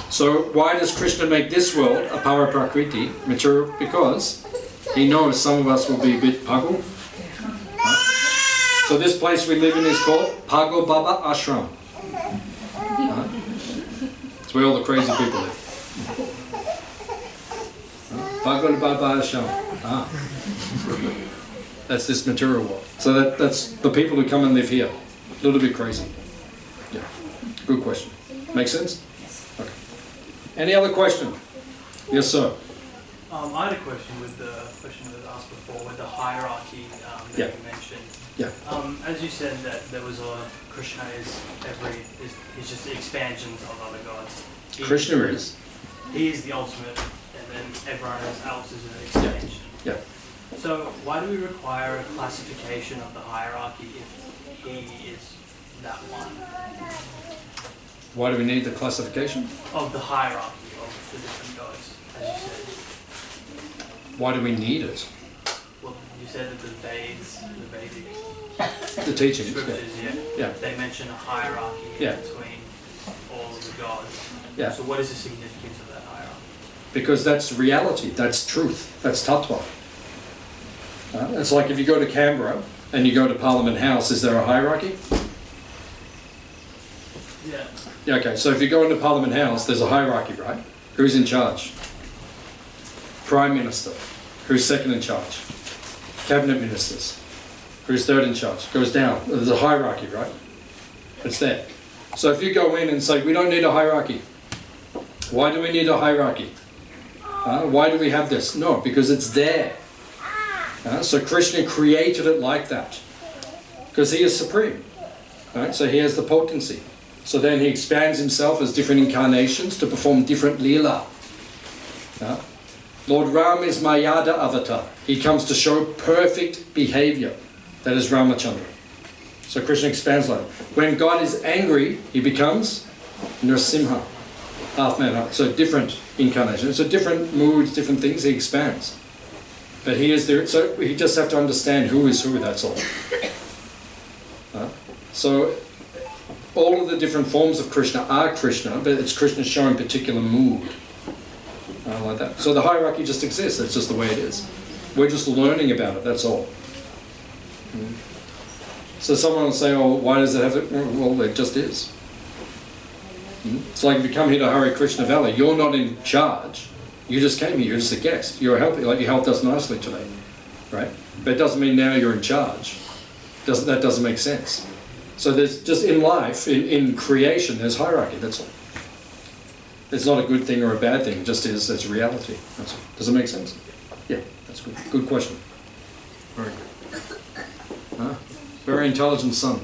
So why does Krishna make this world a paraprakriti, material? Because he knows some of us will be a bit pago. So this place we live in is called Pago Baba Ashram. It's where all the crazy people live. Pago Baba Ashram. That's this material world. So that's the people who come and live here. A little bit crazy. Yeah. Good question. Make sense? Okay. Any other question? Yes, sir. I had a question with the question that was asked before with the hierarchy that you mentioned. Yeah. As you said that there was Krishna is just expansions of other gods. Krishna is. He is the ultimate, and then everyone else is an expansion. Yeah. So why do we require a classification of the hierarchy if he is that one? Why do we need the classification? Of the hierarchy of the different gods, as you said. Why do we need it? Well, you said that the Vedic The teachings. scriptures, Yeah. they mention a hierarchy between all of the gods. Yeah. So what is the significance of that hierarchy? Because that's reality, that's truth, that's tattva. It's like if you go to Canberra and you go to Parliament House, is there a hierarchy? Yeah. Yeah, okay, so if you go into Parliament House, there's a hierarchy, right? Who's in charge? Prime Minister. Who's second in charge? Cabinet Ministers. Who's third in charge? Goes down. There's a hierarchy, right? It's there. So if you go in and say, we don't need a hierarchy. Why do we need a hierarchy? Why do we have this? No, because it's there. So Krishna created it like that. Because he is supreme. Right? So he has the potency. So then he expands himself as different incarnations to perform different leela. Lord Ram is Mayada avatar. He comes to show perfect behavior. That is Ramachandra. So Krishna expands like that. When God is angry, he becomes Nrsimha, half man, half. So different incarnations. So different moods, different things, he expands. But he is there, so we just have to understand who is who, that's all. So all of the different forms of Krishna are Krishna, but it's Krishna showing particular mood. Like that. So the hierarchy just exists, that's just the way it is. We're just learning about it, that's all. So someone will say, oh, why does it have it? Well, it just is. It's like if you come here to Hare Krishna Valley, you're not in charge. You just came here, you're just a guest. You're helping, like you helped us nicely today, right? But it doesn't mean now you're in charge. That doesn't make sense. So there's just in life, in creation, there's hierarchy, that's all. It's not a good thing or a bad thing, it just is, it's reality. That's all. Does it make sense? Yeah, that's good. Good question. Very good. Very intelligent son.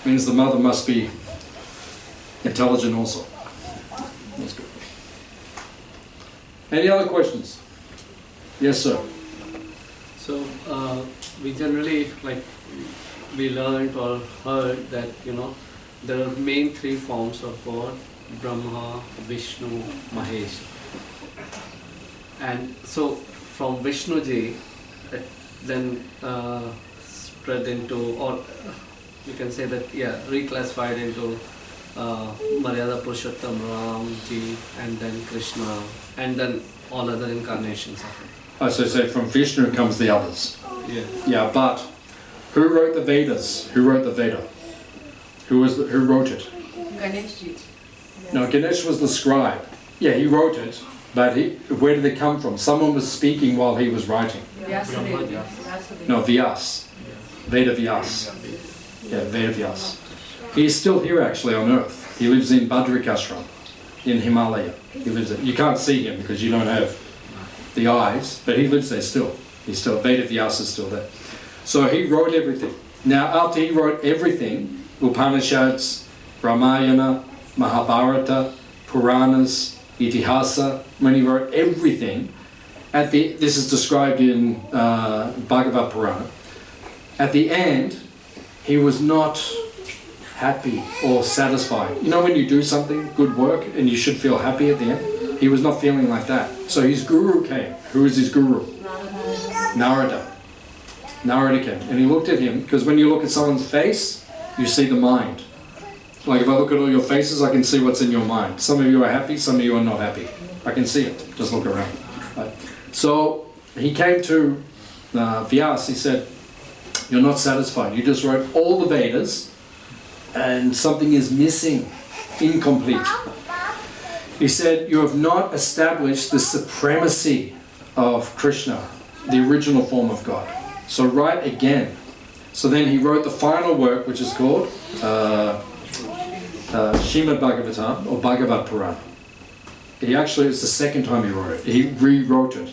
Means the mother must be intelligent also. That's good. Any other questions? Yes, sir. So we generally we learned or heard that, there are main three forms of God: Brahma, Vishnu, Mahesh. And so from Vishnu ji, it then spread into, or you can say that, reclassified into Maryada Purushottam Ram ji, and then Krishna, and then all other incarnations of it. Oh, so from Vishnu comes the others. Yeah. Yeah, but who wrote the Vedas? Who wrote the Veda? Who wrote it? Ganesh ji. No, Ganesh was the scribe. Yeah, he wrote it, but where did it come from? Someone was speaking while he was writing. Vyasadeva. No, Vyas. Veda Vyas. Yeah, Veda Vyas. He's still here actually on earth. He lives in Badrikashram in Himalaya. He lives there. You can't see him because you don't have the eyes, but he lives there still. He's still, Veda Vyas is still there. So he wrote everything. Now after he wrote everything, Upanishads, Ramayana, Mahabharata, Puranas, Itihasa, when he wrote everything, this is described in Bhagavad Purana, at the end, he was not happy or satisfied. You know when you do something, good work, and you should feel happy at the end? He was not feeling like that. So his guru came. Who is his guru? Narada. Narada came. And he looked at him, because when you look at someone's face, you see the mind. Like if I look at all your faces, I can see what's in your mind. Some of you are happy, some of you are not happy. I can see it. Just look around. Right. So he came to Vyas, he said, you're not satisfied. You just wrote all the Vedas and something is missing, incomplete. He said, you have not established the supremacy of Krishna, the original form of God. So write again. So then he wrote the final work, which is called Srimad Bhagavatam or Bhagavad Purana. It's the second time he wrote it. He rewrote it.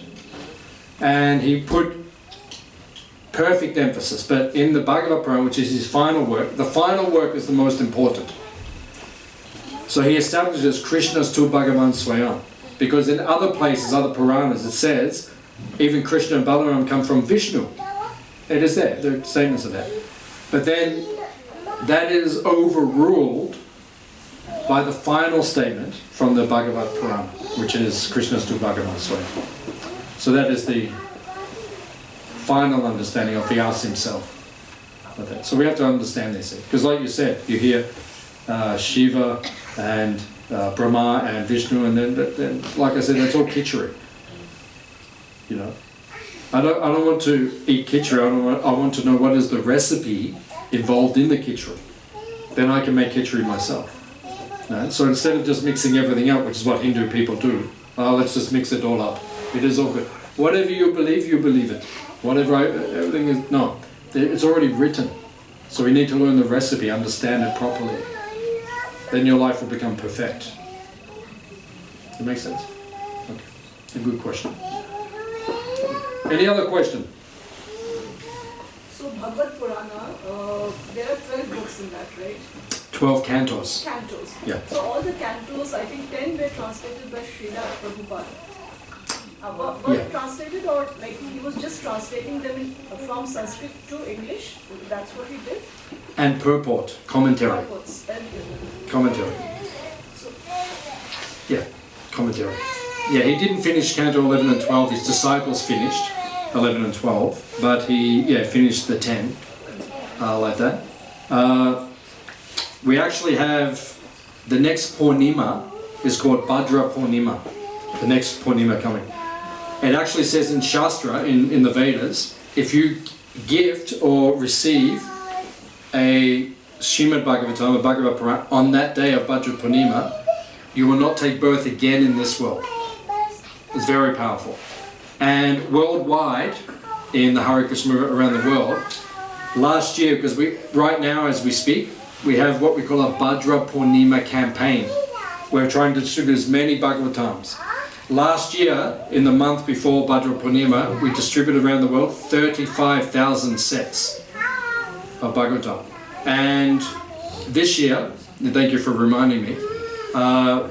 And he put perfect emphasis, but in the Bhagavad Purana, which is his final work, the final work is the most important. So he establishes Krishna's tu Bhagavan Swayam, because in other places, other Puranas, it says even Krishna and Balaram come from Vishnu. It is there, the statements are there. But then that is overruled by the final statement from the Bhagavad Purana, which is Krishna's tu Bhagavan Swayam. So that is the final understanding of Vyas himself. So we have to understand this, because like you said, you hear Shiva and Brahma and Vishnu, and then like I said, that's all kitchery. You know, I don't want to eat kitchery. I want to know what is the recipe involved in the kitchery. Then I can make kitchery myself. Right? So instead of just mixing everything up, which is what Hindu people do, let's just mix it all up. It is all good. Whatever you believe it. Everything is, no, it's already written. So we need to learn the recipe, understand it properly. Then your life will become perfect. Does that make sense? Okay. A good question. Any other question? So Bhagavad Purana, there are 12 books in that, right? 12 cantos. Cantos. Yeah. So all the cantos, I think 10 were translated by Srila Prabhupada. Were they translated, or like he was just translating them from Sanskrit to English? That's what he did? And purport, commentary. Purports, Commentary. Yeah, commentary. Yeah, he didn't finish Canto 11 and 12, his disciples finished 11 and 12, but he finished the 10, like that. We actually have, the next Purnima is called Bhadra Purnima, the next Purnima coming. It actually says in Shastra, in the Vedas, if you gift or receive a Srimad Bhagavatam, a Bhagavad Purana, on that day of Bhadra Purnima, you will not take birth again in this world. It's very powerful. And worldwide, in the Hare Krishna around the world, last year, because right now as we speak, we have what we call a Bhadra Purnima campaign. We're trying to distribute as many Bhagavatams. Last year, in the month before Bhadra Purnima, we distributed around the world 35,000 sets of Bhagavatam. And this year, and thank you for reminding me,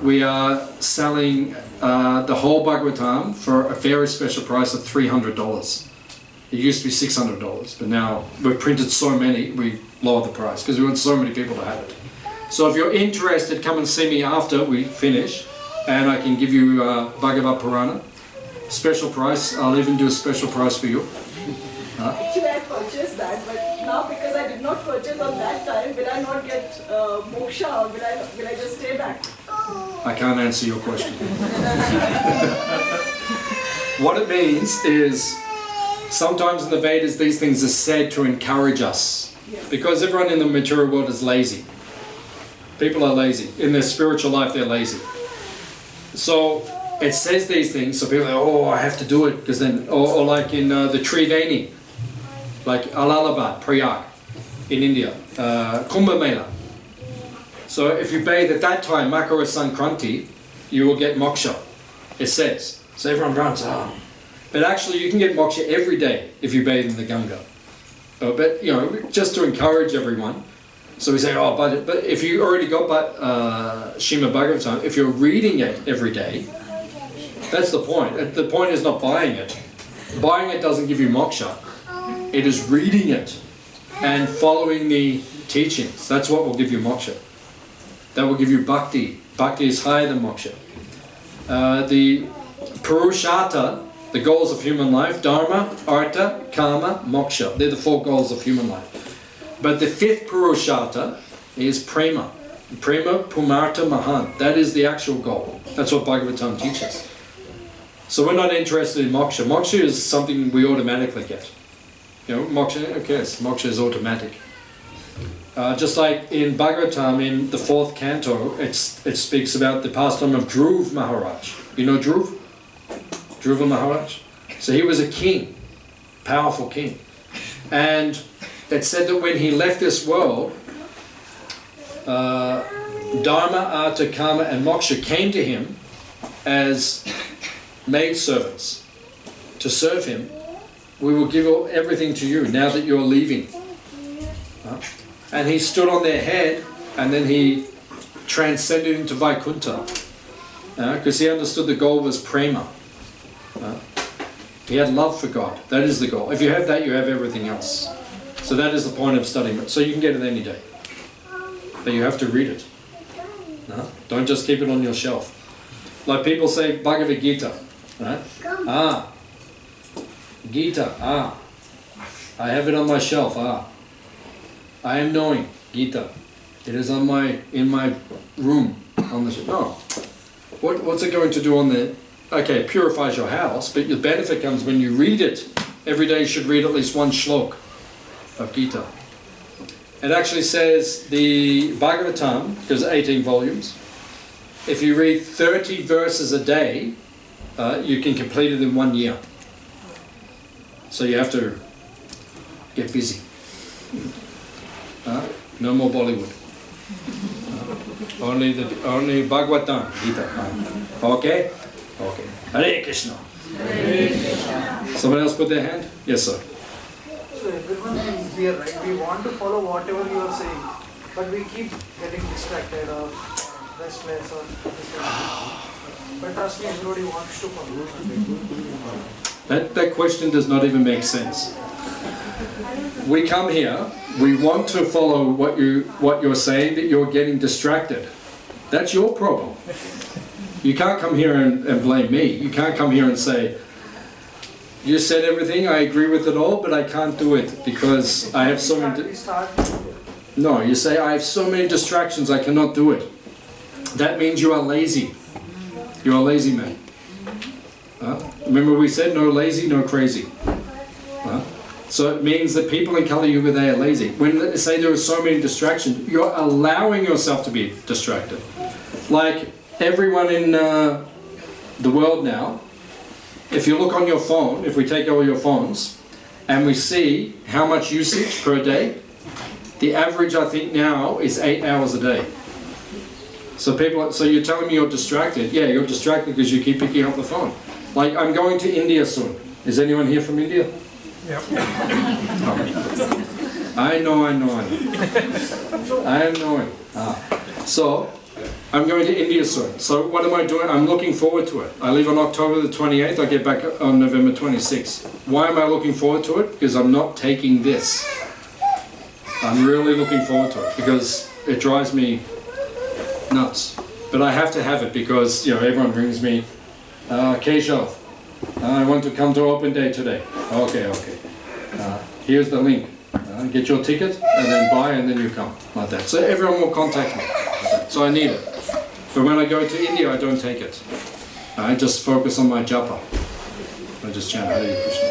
we are selling the whole Bhagavatam for a very special price of $300. It used to be $600, but now we've printed so many, we lowered the price because we want so many people to have it. So if you're interested, come and see me after we finish, and I can give you Bhagavad Purana. Special price. I'll even do a special price for you. Actually, I purchased that, but now because I did not purchase on that time, will I not get moksha, or will I just stay back? I can't answer your question. What it means is, sometimes in the Vedas these things are said to encourage us. Because everyone in the material world is lazy. People are lazy. In their spiritual life they're lazy. So it says these things, so people are like, oh, I have to do it, because then, or like in the Triveni, like Allahabad, Prayag, in India, Kumbh Mela. So if you bathe at that time, Makara Sankranti, you will get moksha. It says. So everyone runs, But actually you can get moksha every day if you bathe in the Ganga. But, you know, just to encourage everyone. So we say, but if you already got Srimad Bhagavatam, if you're reading it every day, that's the point. The point is not buying it. Buying it doesn't give you moksha. It is reading it and following the teachings. That's what will give you moksha. That will give you bhakti. Bhakti is higher than moksha. The Purushata, the goals of human life, Dharma, Artha, Kama, Moksha. They're the 4 goals of human life. But the 5th Purushata is Prema. Prema Pumartha Mahan. That is the actual goal. That's what Bhagavatam teaches. So we're not interested in moksha. Moksha is something we automatically get. You know, moksha, okay, moksha is automatic. Just like in Bhagavatam, in the 4th canto, it speaks about the pastime of Dhruv Maharaj. You know Dhruv? Dhruva Maharaj? So he was a king, powerful king. And it said that when he left this world, Dharma, Artha, Kama and Moksha came to him as maidservants to serve him. We will give everything to you now that you're leaving. And he stood on their head, and then he transcended into Vaikuntha, because he understood the goal was prema. He had love for God. That is the goal. If you have that, you have everything else. So that is the point of studying it. So you can get it any day, but you have to read it. Don't just keep it on your shelf. Like people say Bhagavad Gita, right? Gita, I have it on my shelf, I am knowing Gita. It is in my room on the shelf. No. What's it going to do on the... Okay, it purifies your house, but the benefit comes when you read it. Every day you should read at least 1 shlok of Gita. It actually says the Bhagavatam, because 18 volumes, if you read 30 verses a day, you can complete it in 1 year. So you have to get busy. No more Bollywood. Only Bhagavatam, Gita. Okay? Okay. Hare Krishna. Hare Krishna. Someone else put their hand? Yes, sir. So everyone is here, right? We want to follow whatever you are saying, but we keep getting distracted or restless or but trust me, everybody wants to follow. That question does not even make sense. We come here, we want to follow what you're saying, that you're getting distracted. That's your problem. You can't come here and blame me. You can't come here and say, you said everything, I agree with it all, but I can't do it because I have so many... No, you say, I have so many distractions, I cannot do it. That means you are lazy. You're a lazy man. Remember we said, no lazy, no crazy. So it means that people in Kali Yuga, they are lazy. When they say there are so many distractions, you're allowing yourself to be distracted. Like everyone in the world now, if you look on your phone, if we take all your phones, and we see how much usage per day, the average I think now is 8 hours a day. So you're telling me you're distracted? Yeah, you're distracted because you keep picking up the phone. Like I'm going to India soon. Is anyone here from India? Yep. I know. I am knowing. So I'm going to India soon. So what am I doing? I'm looking forward to it. I leave on October the 28th. I get back on November 26th. Why am I looking forward to it? Because I'm not taking this. I'm really looking forward to it because it drives me nuts. But I have to have it because, you know, everyone brings me, Keshava, I want to come to open day today. Okay. Here's the link. Get your ticket and then buy and then you come. Like that. So everyone will contact me. Like that. So I need it. But when I go to India, I don't take it. I just focus on my japa. I just chant Hare Krishna.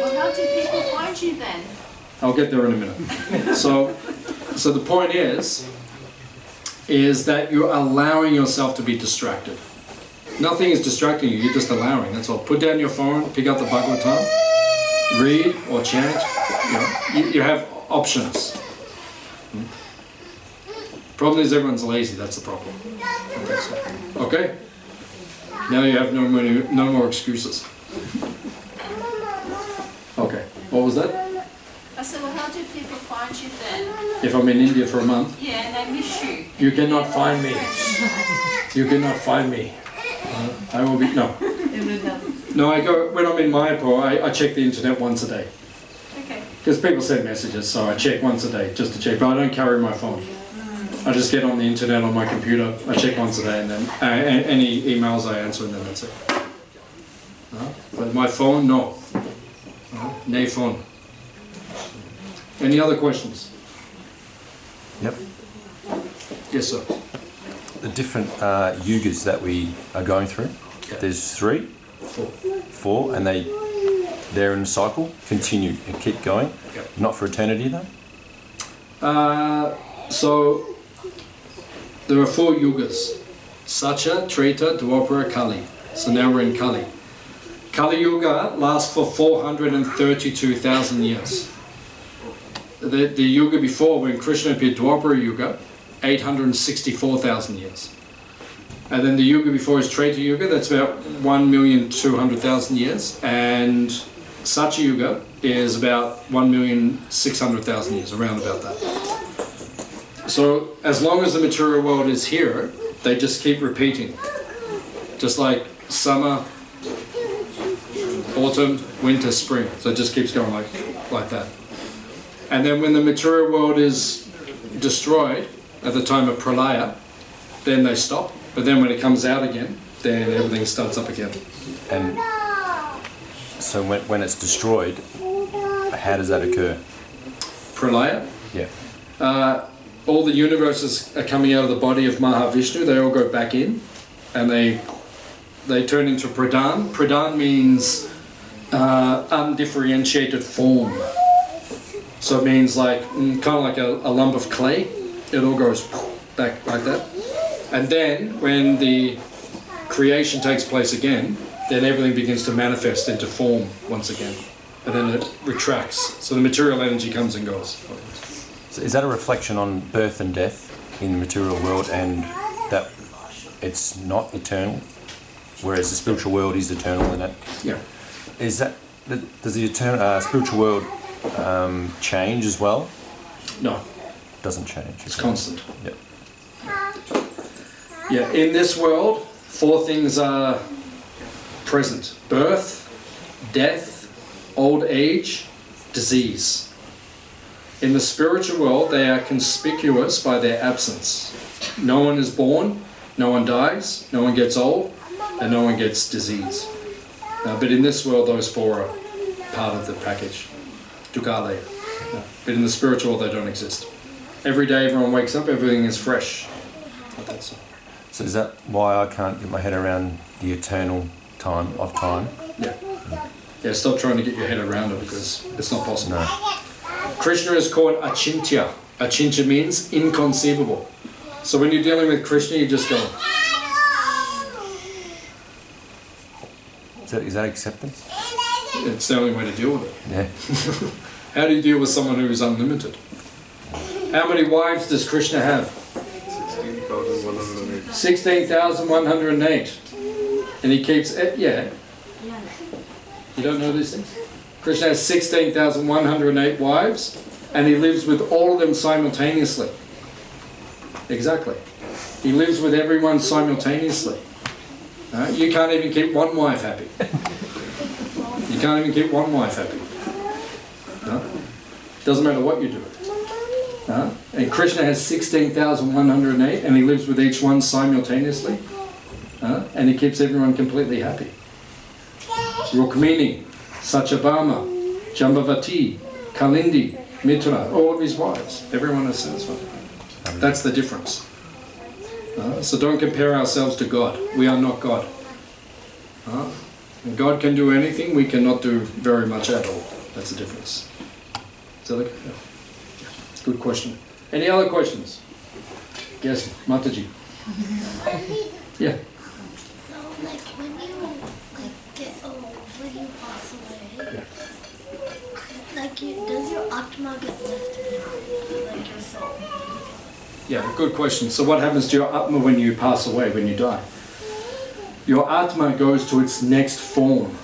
Well, how do people find you then? I'll get there in a minute. So the point is that you're allowing yourself to be distracted. Nothing is distracting you, you're just allowing, that's all. Put down your phone, pick up the Bhagavatam, read or chant. You have options. Problem is everyone's lazy, that's the problem. Okay? Now you have no more excuses. Okay, what was that? I said, well, how do people find you then? If I'm in India for a month, Yeah, and they miss you. you cannot find me. You cannot find me. I will be, no. No, I go, when I'm in Mayapur, I check the internet once a day. Okay. Because people send messages, so I check once a day, just to check. But I don't carry my phone. I just get on the internet on my computer, I check once a day, and then any emails I answer, and then that's it. But my phone, no. No phone. Any other questions? Yep. Yes, sir. The different yugas that we are going through, there's 3, 4, and they're in a cycle, continue and keep going. Yep. Not for eternity though? So there are 4 yugas: Satya, Treta, Dwapara, Kali. So now we're in Kali. Kali Yuga lasts for 432,000 years. The yuga before, when Krishna appeared, Dwapara Yuga, 864,000 years. And then the yuga before is Treta Yuga, that's about 1,200,000 years. And Satya Yuga is about 1,600,000 years, around about that. So as long as the material world is here, they just keep repeating. Just like summer, autumn, winter, spring. So it just keeps going like that. And then when the material world is destroyed at the time of pralaya, then they stop. But then when it comes out again, then everything starts up again. And so when it's destroyed, how does that occur? Pralaya? Yeah. All the universes are coming out of the body of Mahavishnu. They all go back in, and they turn into Pradhan. Pradhan means undifferentiated form. So it means like kind of like a lump of clay. It all goes back like that. And then when the creation takes place again, then everything begins to manifest into form once again. And then it retracts. So the material energy comes and goes. So is that a reflection on birth and death in the material world, and that it's not eternal, whereas the spiritual world is eternal in that? Yeah. Is that, does the spiritual world change as well? No. Doesn't change. It's constant. Yep. Yeah, in this world, 4 things are present: birth, death, old age, disease. In the spiritual world, they are conspicuous by their absence. No one is born, no one dies, no one gets old, and no one gets disease. But in this world, those 4 are part of the package. Dukale. But in the spiritual world, they don't exist. Every day everyone wakes up, everything is fresh. That's all. So is that why I can't get my head around the eternal time of time? Yeah. Yeah, stop trying to get your head around it because it's not possible. No. Krishna is called Achintya. Achintya means inconceivable. So when you're dealing with Krishna, you just go. Is that acceptance? It's the only way to deal with it. Yeah. How do you deal with someone who is unlimited? How many wives does Krishna have? 16,108. And he keeps it, yeah. You don't know these things? Krishna has 16,108 wives, and he lives with all of them simultaneously. Exactly. He lives with everyone simultaneously. You can't even keep one wife happy. You can't even keep one wife happy. Doesn't matter what you do. And Krishna has 16,108 and he lives with each one simultaneously. And he keeps everyone completely happy. Rukmini, Satyabhama, Jambavati, Kalindi, Mithuna, all of his wives. Everyone is satisfied. That's the difference. So don't compare ourselves to God. We are not God. And God can do anything, we cannot do very much at all. That's the difference. Is that okay? Yeah. Good question. Any other questions? Yes, Mataji. Yeah. So, like, when you get old, when you pass away, does your atma get lifted, like your soul? Yeah, good question. So what happens to your atma when you pass away, when you die? Your atma goes to its next form.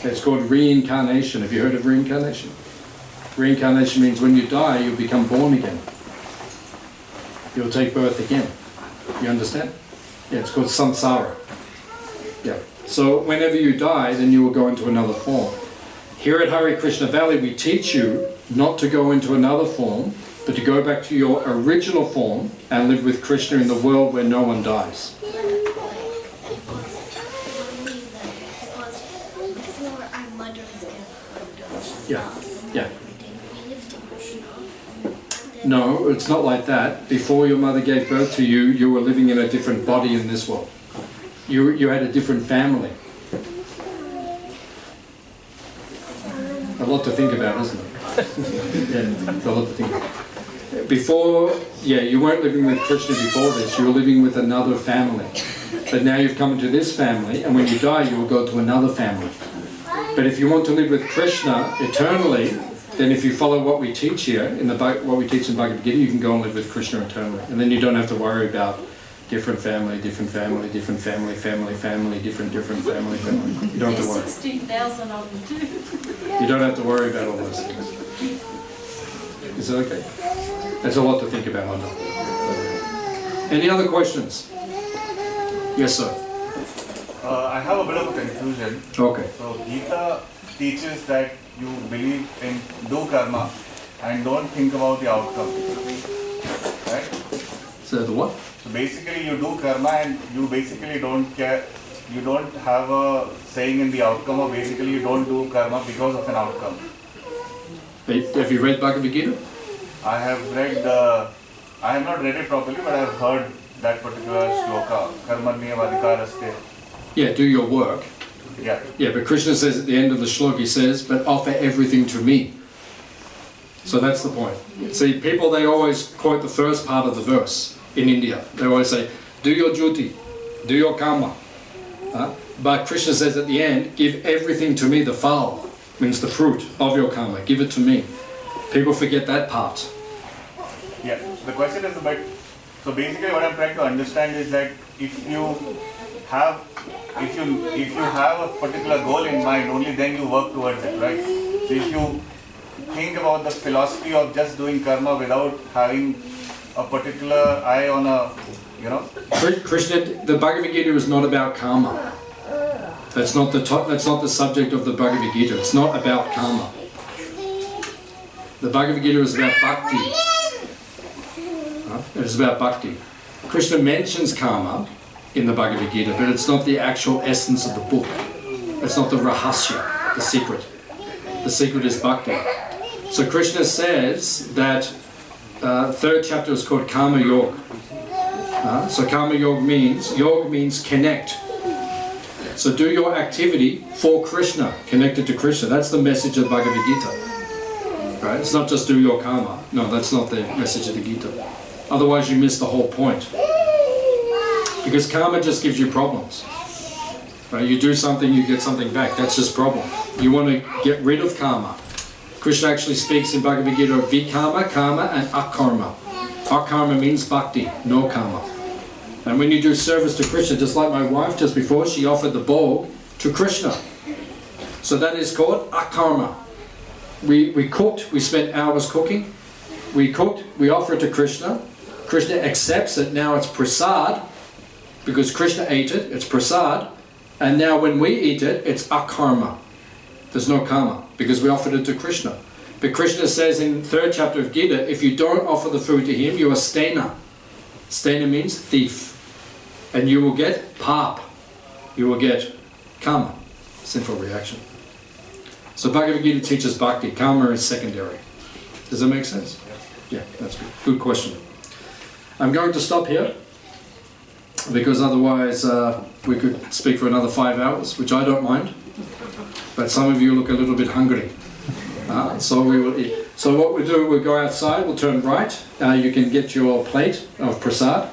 It's called reincarnation. Have you heard of reincarnation? Reincarnation means when you die, you become born again. You'll take birth again. You understand? Yeah, it's called samsara. Yeah. So whenever you die, then you will go into another form. Here at Hare Krishna Valley, we teach you not to go into another form, but to go back to your original form and live with Krishna in the world where no one dies. Yeah, yeah. No, it's not like that. Before your mother gave birth to you, you were living in a different body in this world. You had a different family. A lot to think about, isn't it? Yeah, a lot to think about. Before, yeah, you weren't living with Krishna before this, you were living with another family. But now you've come into this family, and when you die, you will go to another family. But if you want to live with Krishna eternally, then if you follow what we teach here, what we teach in Bhagavad Gita, you can go and live with Krishna eternally. And then you don't have to worry about different family, different family, different family, family, family, different family, family. You don't have to worry. 16,000 of them too. You don't have to worry about all those things. Is that okay? That's a lot to think about, I know. Any other questions? Yes, sir. I have a bit of a confusion. Okay. So Gita teaches that you believe in do karma and don't think about the outcome. Right? So the what? So basically you do karma and you basically don't care, you don't have a saying in the outcome, or basically you don't do karma because of an outcome. Have you read Bhagavad Gita? I have not read it properly, but I have heard that particular shloka, karmanya vadikaraste. Yeah, do your work. Yeah. Yeah, but Krishna says at the end of the shloka, he says, but offer everything to me. So that's the point. See, people, they always quote the first part of the verse in India. They always say, do your duty, do your karma. But Krishna says at the end, give everything to me, the phal, means the fruit of your karma, give it to me. People forget that part. Yeah, the question is so basically what I'm trying to understand is that if you have a particular goal in mind, only then you work towards it, right? So if you think about the philosophy of just doing karma without having a particular eye on Krishna, the Bhagavad Gita is not about karma. That's not the subject of the Bhagavad Gita. It's not about karma. The Bhagavad Gita is about bhakti. It is about bhakti. Krishna mentions karma in the Bhagavad Gita, but it's not the actual essence of the book. It's not the rahasya, the secret. The secret is bhakti. So Krishna says that third chapter is called Karma Yoga. So Karma Yoga means connect. So do your activity for Krishna, connected to Krishna. That's the message of Bhagavad Gita. Right? It's not just do your karma. No, that's not the message of the Gita. Otherwise you miss the whole point. Because karma just gives you problems. Right? You do something, you get something back. That's just problem. You want to get rid of karma. Krishna actually speaks in Bhagavad Gita of vikarma, karma, and akarma. Akarma means bhakti, no karma. And when you do service to Krishna, just like my wife just before, she offered the bhog to Krishna. So that is called akarma. We cooked, we spent hours cooking. We cooked, we offered to Krishna. Krishna accepts it, now it's prasad, because Krishna ate it, it's prasad, and now when we eat it, it's akarma. There's no karma, because we offered it to Krishna. But Krishna says in 3rd chapter of Gita, if you don't offer the food to him, you are stena. Stena means thief. And you will get pap. You will get karma, sinful reaction. So Bhagavad Gita teaches bhakti. Karma is secondary. Does that make sense? Yeah, that's good. Good question. I'm going to stop here, because otherwise we could speak for another 5 hours, which I don't mind. But some of you look a little bit hungry. So we will eat. So what we do, we'll go outside, we'll turn right. You can get your plate of prasad.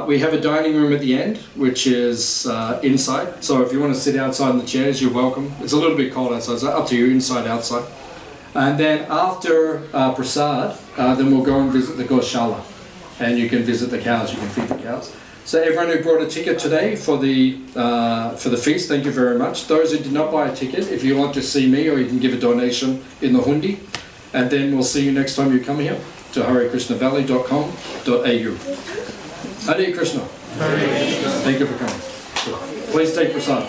We have a dining room at the end, which is inside. So if you want to sit outside in the chairs, you're welcome. It's a little bit cold outside, so up to you, inside, outside. And then after prasad, then we'll go and visit the Goshala. And you can visit the cows, you can feed the cows. So everyone who brought a ticket today for the feast, thank you very much. Those who did not buy a ticket, if you want to see me, or you can give a donation in the hundi. And then we'll see you next time you come here to harekrishnavalley.com.au. Hare Krishna. Hare Krishna. Thank you for coming. Please take prasad.